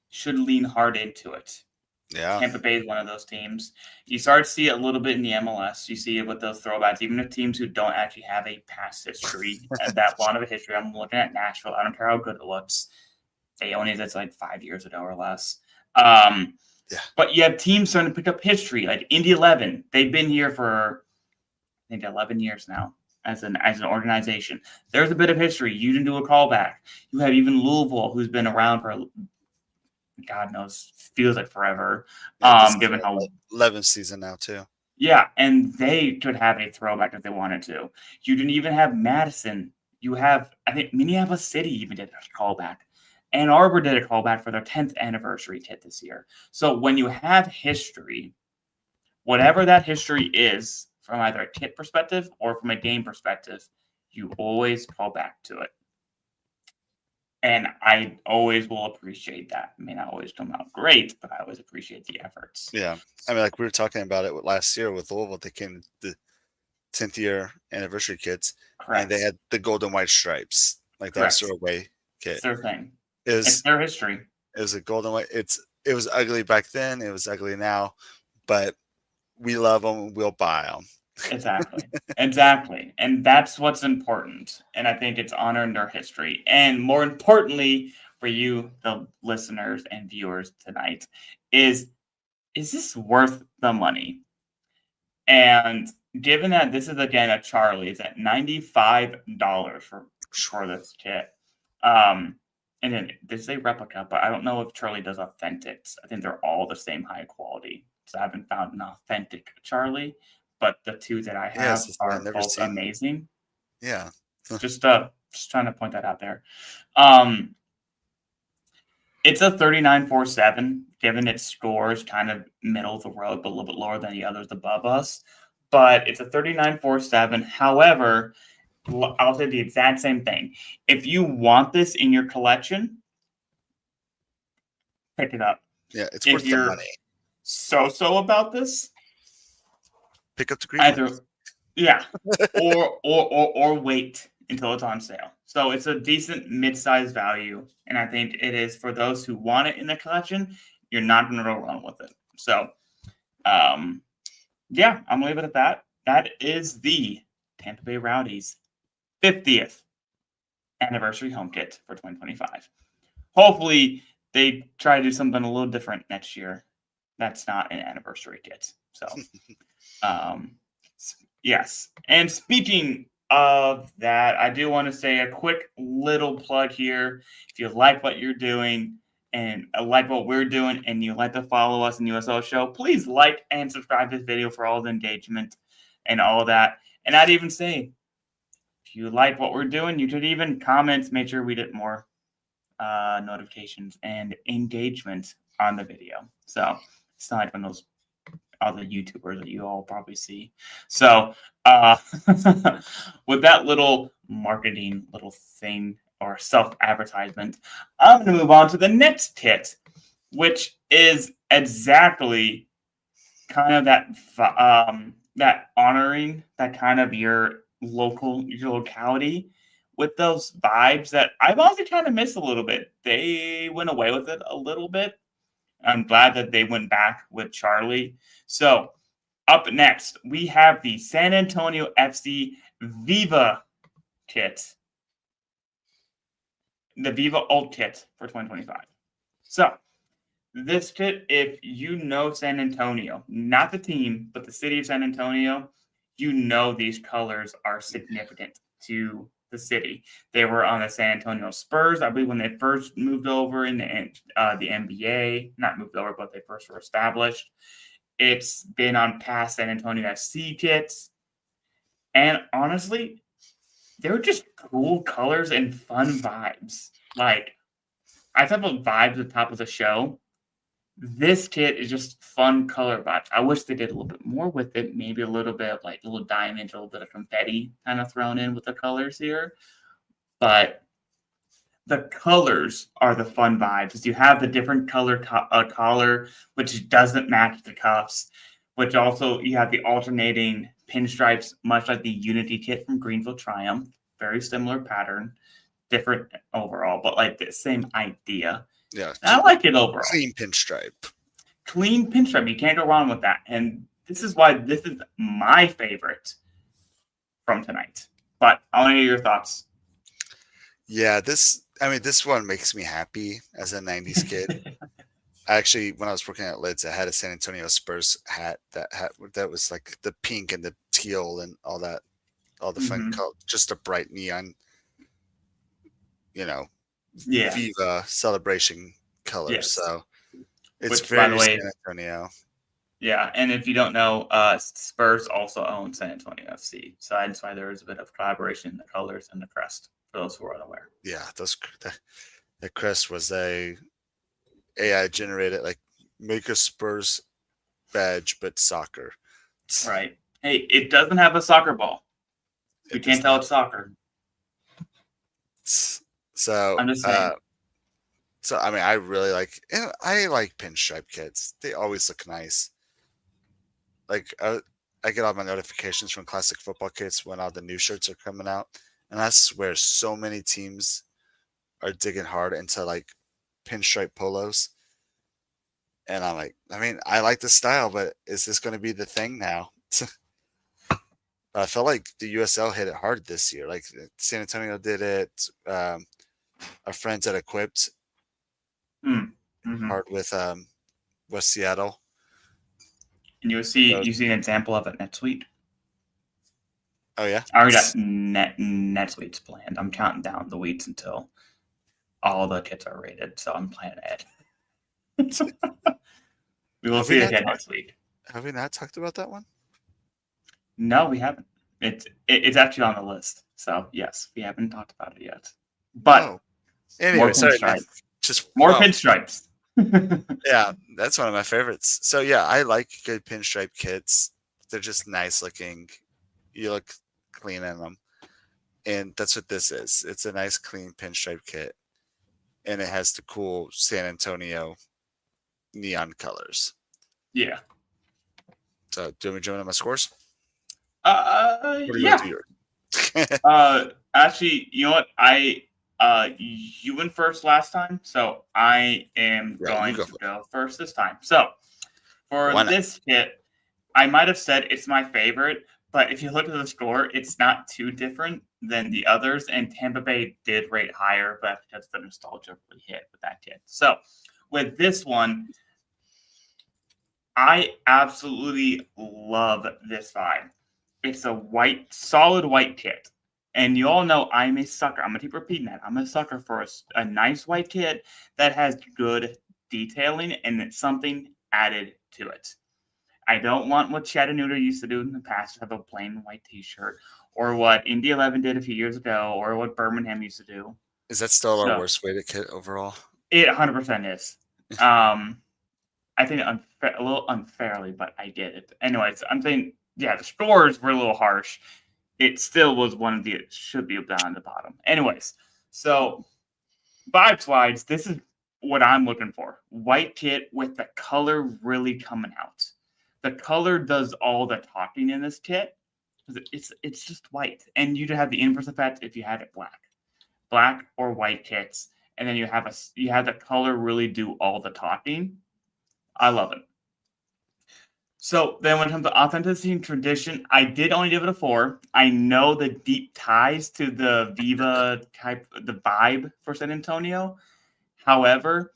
should lean hard into it. Yeah. Tampa Bay is one of those teams. You start to see it a little bit in the MLS. You see it with those throwbacks, even with teams who don't actually have a past history, that long of a history. I'm looking at Nashville. I don't care how good it looks. They own it. That's 5 years ago or less. But you have teams starting to pick up history, like Indy 11. They've been here for, I think, 11 years now as an organization. There's a bit of history. You didn't do a callback. You have even Louisville, who's been around for God knows, feels like forever. Given how 11th season now too. Yeah, and they could have a throwback if they wanted to. You didn't even have Madison. You have, I think, Minneapolis City even did a callback. Ann Arbor did a callback for their 10th anniversary kit this year. So when you have history, whatever that history is, from either a kit perspective or from a game perspective, you always call back to it. And I always will appreciate that. It may not always come out great, but I always appreciate the efforts. Yeah. We were talking about it last year with Louisville. They came the 10th year anniversary kits. Correct. And they had the gold and white stripes. That was their away kit. It's their thing. It's their history. It was a gold and white. It was ugly back then. It was ugly now. But we love them. We'll buy them. Exactly. And that's what's important. And I think it's honoring their history. And more importantly for you, the listeners and viewers tonight, is this worth the money? And given that this is, again, a Charlie's at $95 for this kit. And then this is a replica, but I don't know if Charlie does authentics. I think they're all the same high quality. So I haven't found an authentic Charlie. But the two that I have are both amazing. Yeah. Just trying to point that out there. It's a 39.47, given its scores kind of middle of the road, but a little bit lower than the others above us. But it's a 39.47. However, I'll say the exact same thing. If you want this in your collection, pick it up. Yeah, it's worth the money. So about this, pick up the green. or wait until it's on sale. So it's a decent mid-size value, and I think it is for those who want it in the collection. You're not going to go wrong with it. So Yeah, I'm gonna leave it at that. That is the Tampa Bay Rowdies 50th anniversary home kit for 2025. Hopefully, they try to do something a little different next year. That's not an anniversary kit. So, yes. And speaking of that, I do want to say a quick little plug here. If you like what you're doing and like what we're doing, and you like to follow us in USO Show, please like and subscribe to this video for all the engagement and all of that. And I'd even say, if you like what we're doing, you could even comment, make sure we get more notifications and engagement on the video. So aside from those other YouTubers that you all probably see. So with that little marketing little thing or self-advertisement, I'm going to move on to the next kit, which is exactly kind of that honoring that kind of your locality with those vibes that I've also kind of missed a little bit. They went away with it a little bit. I'm glad that they went back with Charlie. So up next, we have the San Antonio FC Viva kit, the Viva Alt kit for 2025. So this kit, if you know San Antonio, not the team, but the city of San Antonio, you know these colors are significant to the city. They were on the San Antonio Spurs, I believe, when they first moved over in the NBA. Not moved over, but they first were established. It's been on past San Antonio FC kits. And honestly, they're just cool colors and fun vibes. Like, I thought about vibes at the top of the show. This kit is just fun color vibes. I wish they did a little bit more with it. Maybe a little bit of like little diamonds, a little bit of confetti kind of thrown in with the colors here. But the colors are the fun vibes. You have the different color collar, which doesn't match the cuffs, which also you have the alternating pinstripes, much like the Unity kit from Greenville Triumph. Very similar pattern, different overall, but like the same idea. Yeah, I like it overall. Clean pinstripe. Clean pinstripe. You can't go wrong with that. And this is why this is my favorite from tonight. But I want to hear your thoughts. Yeah, this one makes me happy as a 90s kid. Actually, when I was working at Lids, I had a San Antonio Spurs hat that was like the pink and the teal and all that, all the fun color, just a bright neon, Viva celebration color. Yes. So it's very San Antonio. Yeah, and if you don't know, Spurs also own San Antonio FC, so that's why there is a bit of collaboration in the colors and the crest for those who are unaware. Yeah, the crest was a AI generated, like, make a Spurs badge but soccer. Right. Hey, it doesn't have a soccer ball. You can't tell it's soccer. So I'm just saying. So I mean, I really like pinstripe kits. They always look nice. Like I get all my notifications from classic football kits when all the new shirts are coming out, and I swear so many teams are digging hard into like pinstripe polos. And I'm like, I mean, I like the style, but is this going to be the thing now? I felt like the USL hit it hard this year. Like San Antonio did it. Our friends at Equipped hard with West Seattle. And you see an example of it next week. Oh yeah, I already got next week's planned. I'm counting down the weeks until all the kits are rated, so I'm planning ahead. We will see it again next week. Have we not talked about that one? No, we haven't. It's actually on the list. So yes, we haven't talked about it yet. But anyway, more pinstripes. Just more pinstripes. Yeah, that's one of my favorites. So yeah, I like good pinstripe kits. They're just nice looking. You look clean in them. And that's what this is. It's a nice clean pinstripe kit. And it has the cool San Antonio neon colors. Yeah. So do you want me to join on my scores? Yeah. Actually, you know what? You went first last time, so I am going to go first this time. So For Why not? this kit, I might have said it's my favorite, but if you look at the score, it's not too different than the others. And Tampa Bay did rate higher, but that's because the nostalgia really hit with that kit. So with this one, I absolutely love this vibe. It's a white, solid white kit. And you all know I'm a sucker. I'm going to keep repeating that. I'm a sucker for a nice white kit that has good detailing and it's something added to it. I don't want what Chattanooga used to do in the past, have a plain white T-shirt, or what Indy 11 did a few years ago, or what Birmingham used to do. Is that still our So worst weighted kit overall? it 100% is. Um, I think a little unfairly, but I get it. Anyways, I'm saying, yeah, the scores were a little harsh. It still was one of the it should be down the bottom. Anyways, so vibes wise, this is what I'm looking for. White kit with the color really coming out. The color does all the talking in this kit. It's just white, and you'd have the inverse effect if you had it black or white kits, and then you have the color really do all the talking. I love it. So then when it comes to authenticity and tradition, I did only give it a 4. I know the deep ties to the Viva type, the vibe for San Antonio. However,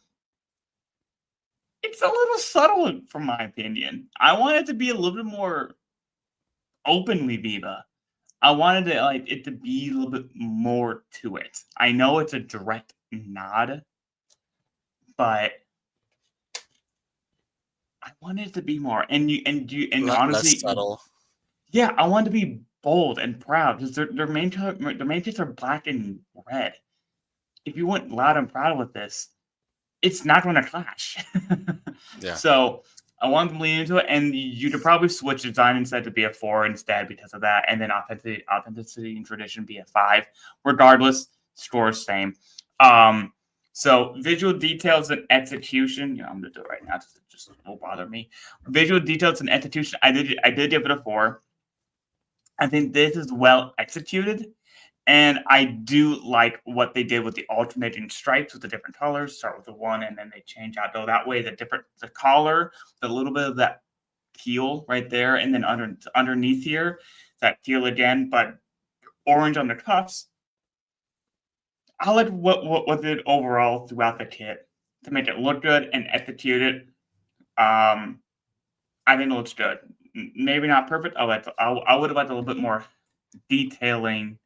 it's a little subtle from my opinion. I want it to be a little bit more openly Viva. I wanted it to be a little bit more to it. I know it's a direct nod, but I wanted it to be more. And Less honestly, subtle. yeah, I want to be bold and proud because their main kits are black and red. If you went loud and proud with this, it's not going to clash. Yeah. So I want them to lean into it, and you could probably switch design instead to be a 4 instead because of that, and then authenticity and tradition be a 5. Regardless, scores same. So visual details and execution. I'm gonna do it right now. Just won't bother me. Visual details and execution. I did give it a 4. I think this is well executed. And I do like what they did with the alternating stripes with the different colors. Start with the one, and then they change out. Though that way, the collar, the little bit of that teal right there, and then underneath here, that teal again, but orange on the cuffs. I like what did overall throughout the kit to make it look good and execute it. Um, I think it looks good. Maybe not perfect. I would have liked a little bit more detailing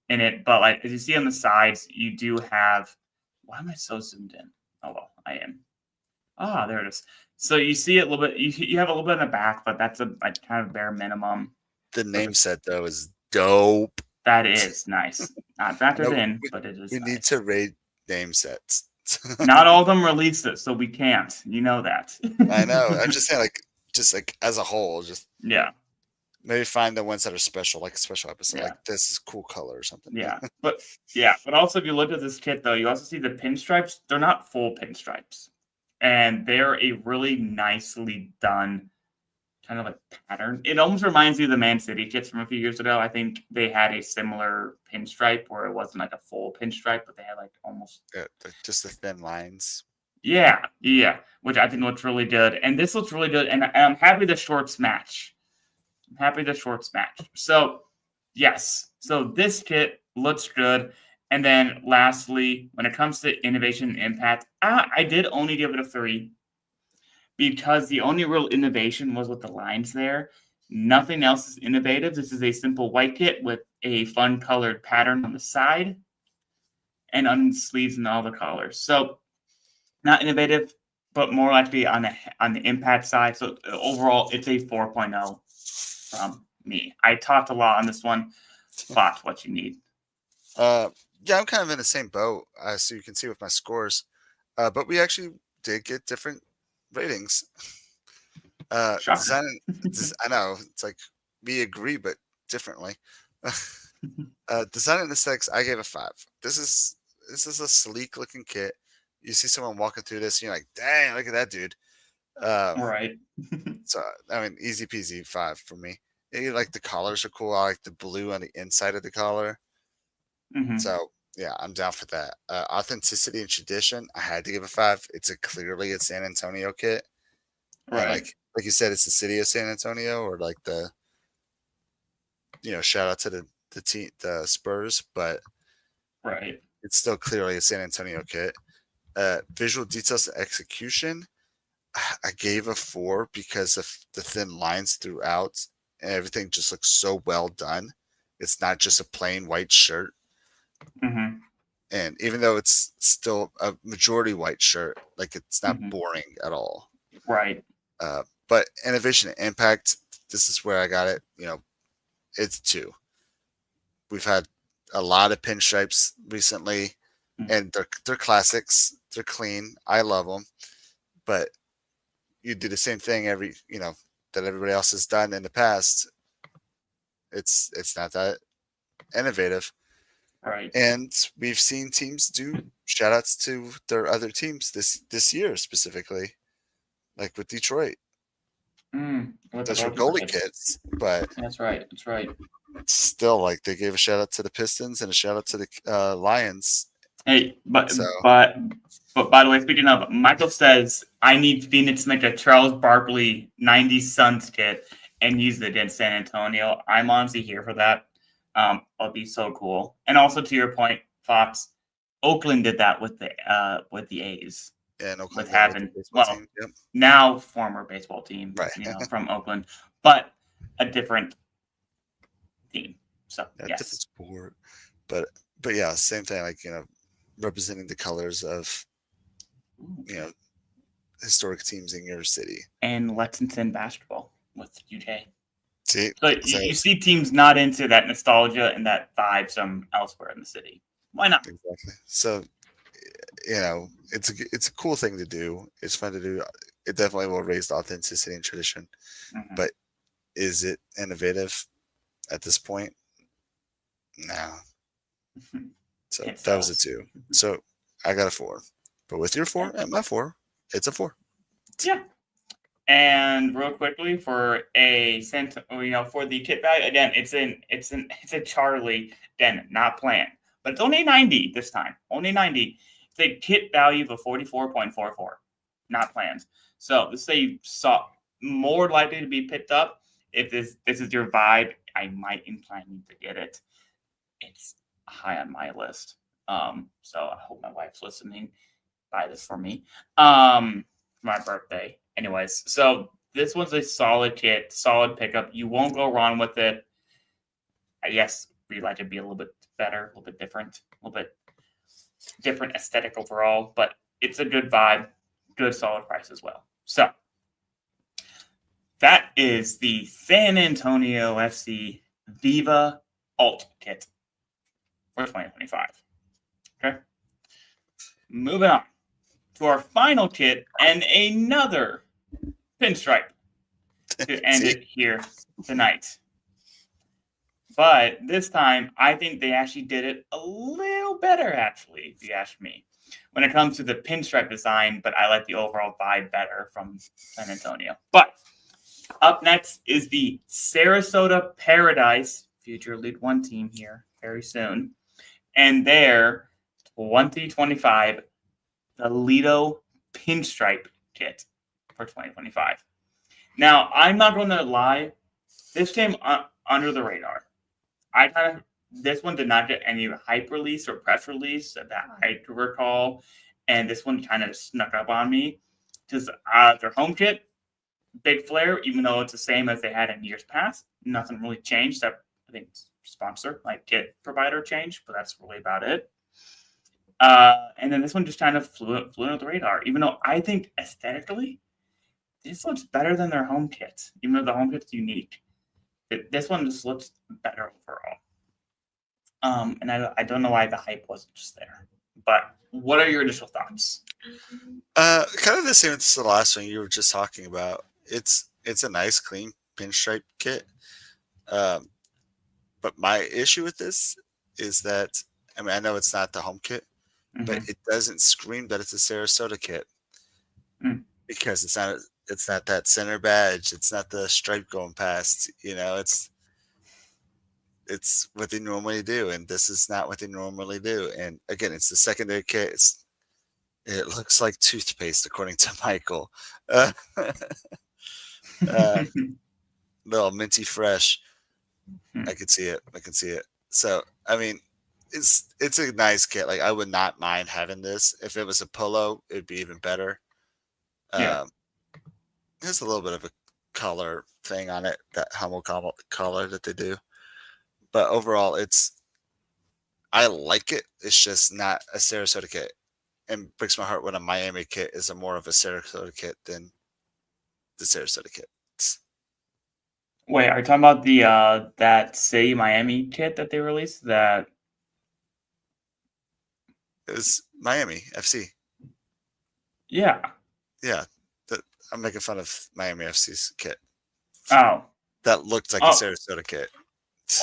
in it, but like as you see on the sides, you do have. Why am I so zoomed in? Oh well, I am. Ah, there it is. So you see it a little bit. You have a little bit in the back, but that's a kind of bare minimum. The name set though is dope. That is nice. Not I factored know in, but it is we need nice. to rate name sets. Not all of them released it, so we can't. You know that. I know. I'm just saying, just like as a whole, just Yeah, maybe find the ones that are special, like a special episode, yeah, like this is cool color or something. yeah. But also if you look at this kit though, you also see the pinstripes. They're not full pinstripes, and they're a really nicely done kind of like pattern. It almost reminds you of the Man City kits from a few years ago. I think they had a similar pinstripe where it wasn't like a full pinstripe, but they had like almost Yeah, just the thin lines. yeah, which I think looks really good. And this looks really good, and I'm happy the shorts match. I'm happy the shorts match. So yes, so this kit looks good. And then lastly, when it comes to innovation and impact, I did only give it a 3 because the only real innovation was with the lines there. Nothing else is innovative. This is a simple white kit with a fun colored pattern on the side and on the sleeves and all the colors. So not innovative, but more likely on the impact side. So overall, it's a 4.0 from me. I talked a lot on this one. But what you need. Yeah, I'm kind of in the same boat, so you can see with my scores. But we actually did get different ratings. Design, I know it's like we agree, but differently. Design and aesthetics, I gave a 5. This is a sleek looking kit. You see someone walking through this, and you're like, dang, look at that dude. Right. So I mean, easy peasy 5 for me. Like the collars are cool. I like the blue on the inside of the collar. Mm-hmm. So yeah, I'm down for that. Authenticity and tradition, I had to give a 5. It's clearly a San Antonio kit. And Right. like like you said, it's the city of San Antonio, or like the, shout out to the team, the Spurs, but Right. it's still clearly a San Antonio kit. Visual details and execution, I gave a 4 because of the thin lines throughout, and everything just looks so well done. It's not just a plain white shirt. Mm-hmm. And even though it's still a majority white shirt, like it's not Mm-hmm. boring at all. Right. But innovation and impact, this is where I got it. It's 2. We've had a lot of pinstripes recently, and they're classics. They're clean. I love them. But you do the same thing that everybody else has done in the past. It's not that innovative. Right. And we've seen teams do shout outs to their other teams this year specifically, like with Detroit. With the Those were goalkeeper goalie kits. kits, but That's right. That's right. still, like, they gave a shout out to the Pistons and a shout out to the Lions. Hey, So but by the way, speaking of, Michael says I need Phoenix to make a Charles Barkley '90s Suns kit and use it against San Antonio. I'm honestly here for that. It'll be so cool. And also to your point, Fox, Oakland did that with the A's. yeah, Oakland With with having the baseball team. Yep. now former baseball team, Right. From Oakland, but a different team. So Yeah, yes, different sport, but yeah, same thing. Like, representing the colors of historic teams in your city. and Lexington basketball with UJ. See, So you see teams not into that nostalgia and that vibe from elsewhere in the city. Why not? exactly. So, it's a cool thing to do. It's fun to do. It definitely will raise the authenticity and tradition. Mm-hmm. But is it innovative at this point? No. So that was a 2. So I got a 4. But with your 4 and my 4, it's a 4. Yeah. And real quickly for for the kit value again, it's a Charlie, again, not planned, but it's only 90 this time. Only 90. It's a kit value of 44.44, not planned. So this is a more likely to be picked up if this is your vibe. I might incline you to get it. It's high on my list. So I hope my wife's listening. Buy this for me. For my birthday. Anyways, so this one's a solid kit, solid pickup. You won't go wrong with it. I guess we'd like to be a little bit better, a little bit different, a little bit different aesthetic overall, but it's a good vibe, good solid price as well. So that is the San Antonio FC Viva Alt Kit for 2025. Okay. Moving on to our final kit and another pinstripe to end it here tonight. But this time, I think they actually did it a little better, actually, if you ask me, when it comes to the pinstripe design, but I like the overall vibe better from San Antonio. But up next is the Sarasota Paradise, future League One team here very soon, and their 2025 the Lido pinstripe kit for 2025. Now, I'm not going to lie, this came under the radar. This one did not get any hype release or press release that I could recall, and this one kind of snuck up on me because their home kit, big flare, even though it's the same as they had in years past. Nothing really changed. That I think sponsor, like kit provider changed, but that's really about it. And then this one just kind of flew under the radar, even though I think aesthetically, this looks better than their home kit, even though the home kit's unique. This one just looks better overall. And I don't know why the hype wasn't just there. But what are your initial thoughts? Kind of the same as the last one you were just talking about. It's a nice, clean pinstripe kit. But my issue with this is that, I know it's not the home kit, but it doesn't scream that it's a Sarasota kit because it's not that center badge. It's not the stripe going past. It's what they normally do, and this is not what they normally do. And again, it's the secondary kit. It looks like toothpaste, according to Michael. Little minty fresh. I could see it. I can see it. So I mean, it's a nice kit. Like I would not mind having this. If it was a polo, it'd be even better. Yeah. Um, there's a little bit of a color thing on it, that Hummel color that they do. But overall, I like it. It's just not a Sarasota kit, and breaks my heart when a Miami kit is a more of a Sarasota kit than the Sarasota kit. Wait, are you talking about the that City Miami kit that they released? That It's Miami FC. yeah. Yeah, that I'm making fun of Miami FC's kit. Oh. That looked like a Oh. Sarasota kit.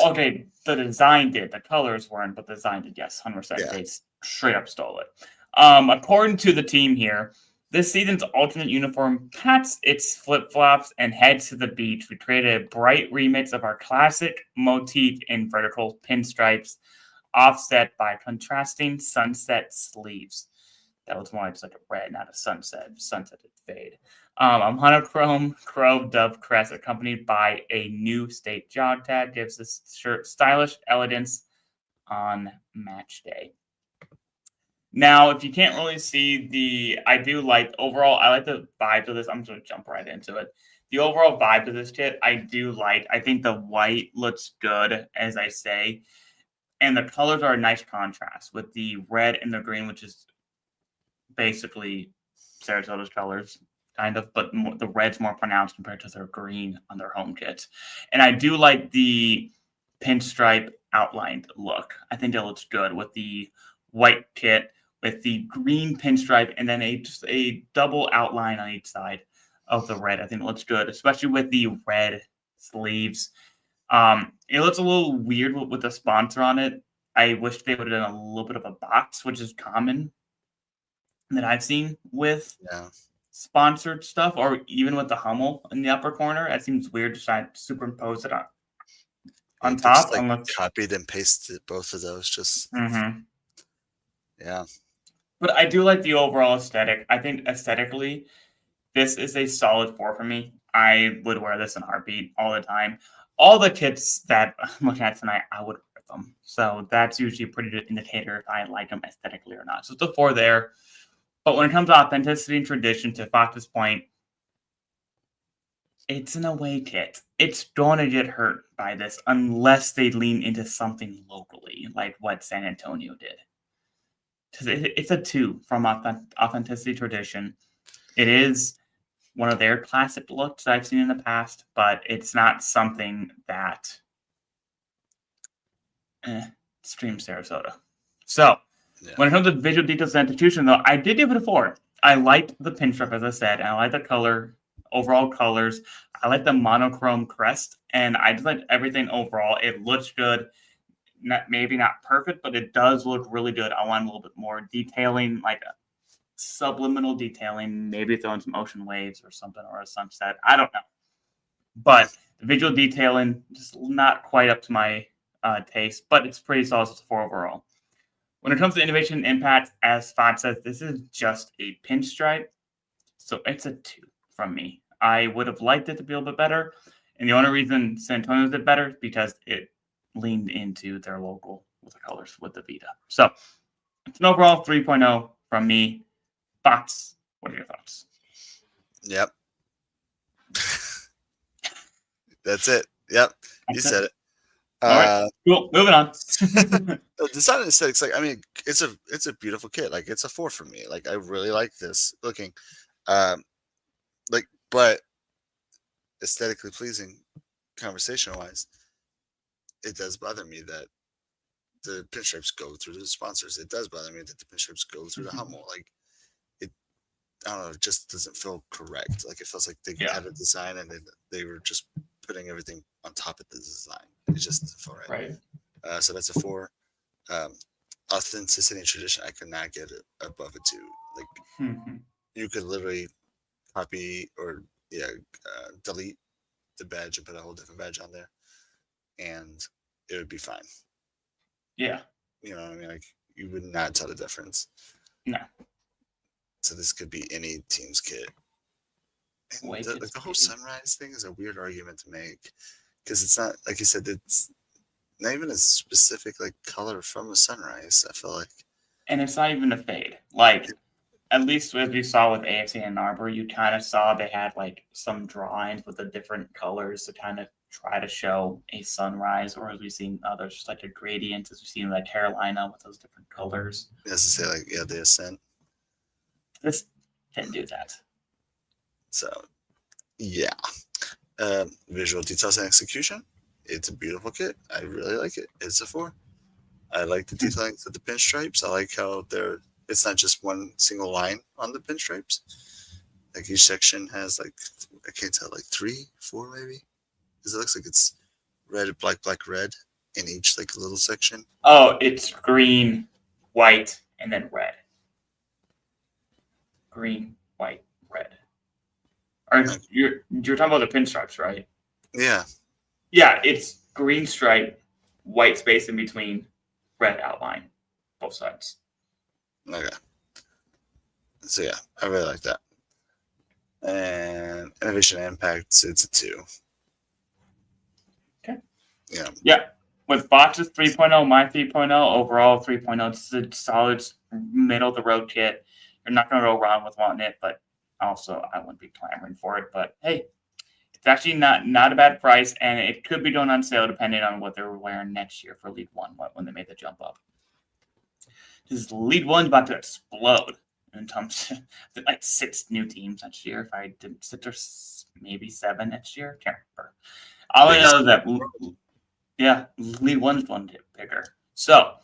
Okay. The design did. The colors weren't, but the design did. Yes, 100%. Yeah, They straight up stole it. According to the team here, this season's alternate uniform pats its flip flops and heads to the beach. We created a bright remix of our classic motif in vertical pinstripes, offset by contrasting sunset sleeves. That was more just like a red, not a sunset. Sunsetted fade. A monochrome Crow Dove crest accompanied by a new state jog tag gives this shirt stylish elegance on match day. Now, if you can't really see I do like overall, I like the vibe of this. I'm just going to jump right into it. The overall vibe of this kit, I do like. I think the white looks good, as I say. And the colors are a nice contrast with the red and the green, which is basically Sarasota's colors, kind of, but the red's more pronounced compared to their green on their home kits. And I do like the pinstripe outlined look. I think it looks good with the white kit with the green pinstripe and then just a double outline on each side of the red. I think it looks good, especially with the red sleeves. It looks a little weird with the sponsor on it. I wish they would have done a little bit of a box, which is common that I've seen with yeah. sponsored stuff, or even with the Hummel in the upper corner. It seems weird to try to superimpose it on They just top, like unless. copied and pasted both of those. Just Mhm. yeah, But I do like the overall aesthetic. I think aesthetically, this is a solid 4 for me. I would wear this in a heartbeat all the time. All the kits that I'm looking at tonight, I would wear them. So that's usually a pretty good indicator if I like them aesthetically or not. So it's a 4 there. But when it comes to authenticity and tradition, to Fox's point, it's an away kit. It's going to get hurt by this unless they lean into something locally, like what San Antonio did. Because it's a 2 from authenticity tradition. It is one of their classic looks I've seen in the past, but it's not something that streams Sarasota. So yeah. when it comes to visual details and execution, though, I did give it a 4. I liked the pinstripe, as I said, and I like the color, overall colors. I like the monochrome crest, and I just like everything overall. It looks good. Maybe not perfect, but it does look really good. I want a little bit more detailing, like a subliminal detailing, maybe throwing some ocean waves or something, or a sunset. I don't know. But the visual detailing, just not quite up to my taste, but it's pretty solid. It's a 4 overall. When it comes to innovation and impact, as Fab says, this is just a pinstripe. So it's a 2 from me. I would have liked it to be a little bit better. And the only reason San Antonio did better is because it leaned into their local with the colors with the Vita. So it's an overall 3.0 from me. Thoughts? What are your thoughts? Yep. That's it. Yep. You said it. All right. Cool. Moving on. The design and aesthetics, like I mean, it's a beautiful kit. Like it's a 4 for me. Like I really like this looking. Um, like but aesthetically pleasing, conversation wise, it does bother me that the pinstripes go through the sponsors. It does bother me that the pinstripes go through the Hummel. Like it, I don't know. It just doesn't feel correct. Like it feels like they Yeah. had a design and they were just putting everything on top of the design. It just doesn't feel right. Right. So that's a 4. Um, authenticity and tradition, I could not get it above a 2. Like you could literally copy or delete the badge and put a whole different badge on there, and it would be fine. Yeah. You know what I mean? Like you would not tell the difference. No. So this could be any team's kit. And Awake like it's the whole beauty. sunrise thing is a weird argument to make because it's not like you said. It's not even a specific like color from a sunrise. I feel like And it's not even a fade. Like, at least as we saw with AFC Ann Arbor, you kind of saw they had like some drawings with the different colors to kind of try to show a sunrise, or as we've seen others, just like a gradient, as we've seen like Carolina with those different colors. as to say, like the ascent. This didn't do that. So yeah, visual details and execution. It's a beautiful kit. I really like it. It's a 4. I like the detailing of the pinstripes. I like how it's not just one single line on the pinstripes. Like each section has like I can't tell, like 3, 4 maybe. Because it looks like it's red, black, black, red in each like little section. Oh, it's green, white, and then red. Green, white, red. Or you're talking about the pinstripes, right? Yeah. Yeah, it's green stripe, white space in between, red outline, both sides. Okay. So yeah, I really like that. And innovation and impact, it's a 2. Okay. Yeah. Yeah. With Botch's 3.0, my 3.0, overall 3.0, it's a solid middle of the road kit. You're not going to go wrong with wanting it, but also I wouldn't be clamoring for it. But hey, it's actually not a bad price, and it could be going on sale depending on what they're wearing next year for League One when they made the jump up. Because League One's about to explode in terms of like 6 new teams next year. If I didn't 6 or maybe 7 next year, can't remember. All I know is that yeah, League One's going to get bigger. So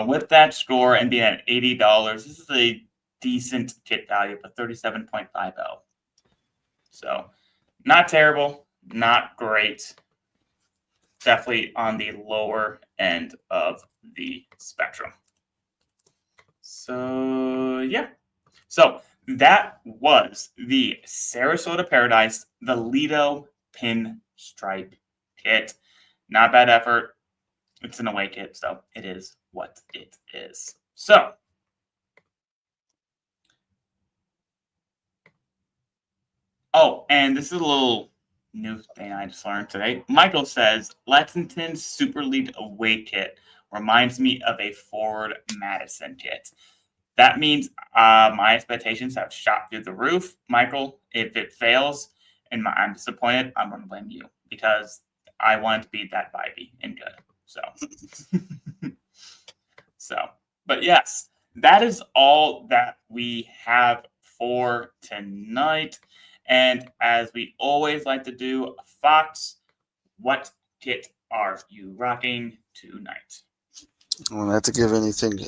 with that score and being at $80, this is a decent kit value of 37.50. So not terrible, not great. Definitely on the lower end of the spectrum. So yeah. So that was the Sarasota Paradise, the Lido Pinstripe kit. Not bad effort. It's an away kit, so it is what it is. So oh, and this is a little new thing I just learned today. Michael says Lexington's Super League away kit reminds me of a Ford Madison kit. That means my expectations have shot through the roof. Michael, if it fails and I'm disappointed, I'm going to blame you because I want it to be that vibey and good. So, but yes, that is all that we have for tonight. And as we always like to do, Fox, what kit are you rocking tonight? I don't have to give anything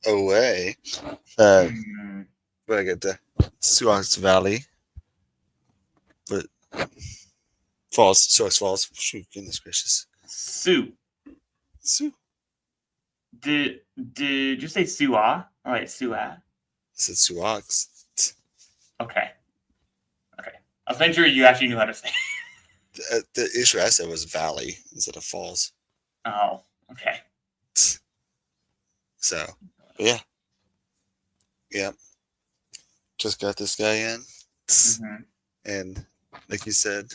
away. But I get the Sioux Valley. But Sioux Falls. Shoot, goodness gracious. Sue. Did you say Suah? All right, Suah. I said Sioux. Okay. I was making sure you actually knew how to say. The issue I said was Valley instead of Falls. Oh, okay. So, yeah. Just got this guy in. Mm-hmm. And like you said,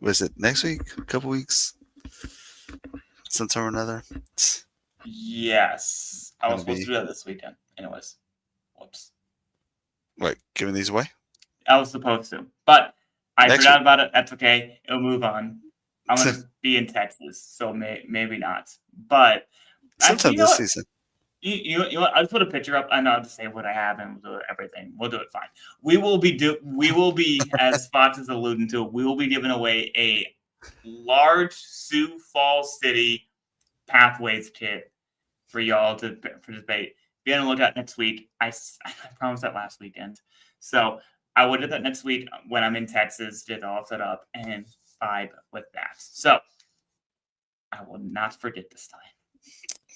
was it next week? A couple weeks? Sometime or another? Yes. I was supposed to do that this weekend. Anyways. Whoops. What, giving these away? I was supposed to. But I Next forgot week. about it. That's okay. It'll move on. I'm going to be in Texas, so maybe not. But sometime this season. You know what? I'll put a picture up. I know how to say what I have and we'll do everything. We'll do it fine. We will be, as Fox is alluding to, we will be giving away a large Sioux Falls City Pathways kit for y'all to participate. Be on the lookout next week. I promised that last weekend. So I will do that next week when I'm in Texas, get all set up and vibe with that. So I will not forget this time.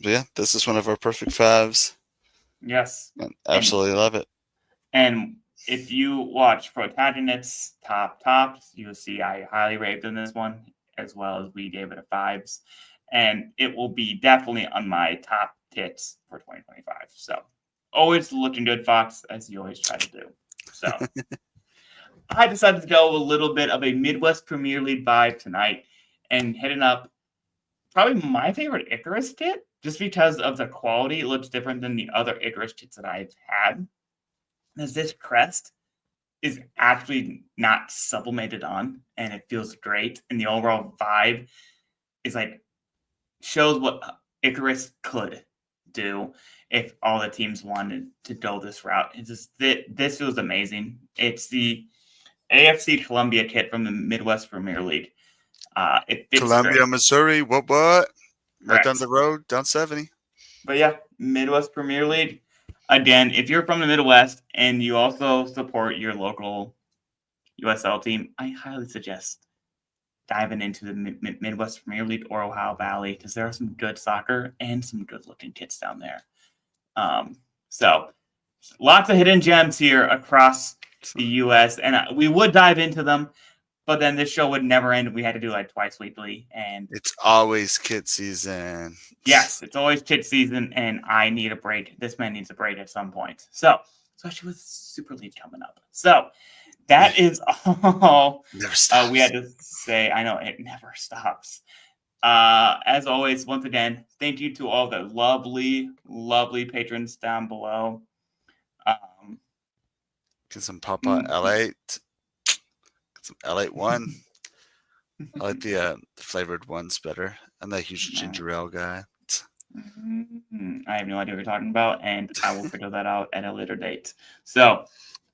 Yeah, this is one of our perfect fives. Yes. Absolutely love it. And if you watch Protagonists Tops, you'll see I highly rated in this one, as well as we gave it a 5s. And it will be definitely on my top kits for 2025. So always looking good, Fox, as you always try to do. So I decided to go a little bit of a Midwest Premier League vibe tonight and hitting up probably my favorite Icarus kit just because of the quality. It looks different than the other Icarus kits that I've had. As this crest is actually not sublimated on and it feels great. And the overall vibe is like shows what Icarus could do if all the teams wanted to go this route. It's just this feels amazing. It's the AFC Columbia kit from the Midwest Premier League. It fits Columbia, great. Missouri. What? Right down the road, down 70. But yeah, Midwest Premier League. Again, if you're from the Midwest and you also support your local USL team, I highly suggest diving into the Midwest Premier League or Ohio Valley because there are some good soccer and some good looking kits down there. So lots of hidden gems here across the U.S. and we would dive into them, but then this show would never end. We had to do like twice weekly, and it's always kid season. Yes, it's always kid season, and I need a break. This man needs a break at some point. So, especially with Super League coming up. So, that is all Never stops. we had to say. I know it never stops. As always, once again, thank you to all the lovely, lovely patrons down below. Get some Papa L8. Get some L8 one. I like the flavored ones better. I'm that huge ginger ale guy. I have no idea what you're talking about, and I will figure that out at a later date. So,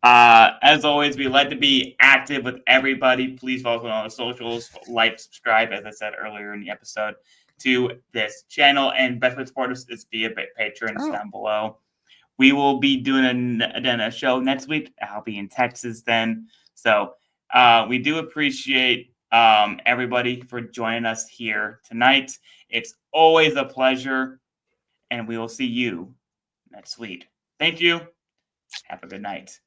as always, we like to be active with everybody. Please follow us on all the socials, like, subscribe, as I said earlier in the episode, to this channel. And best way to support us is via patrons down below. We will be doing a show next week. I'll be in Texas then. So we do appreciate everybody for joining us here tonight. It's always a pleasure, and we will see you next week. Thank you. Have a good night.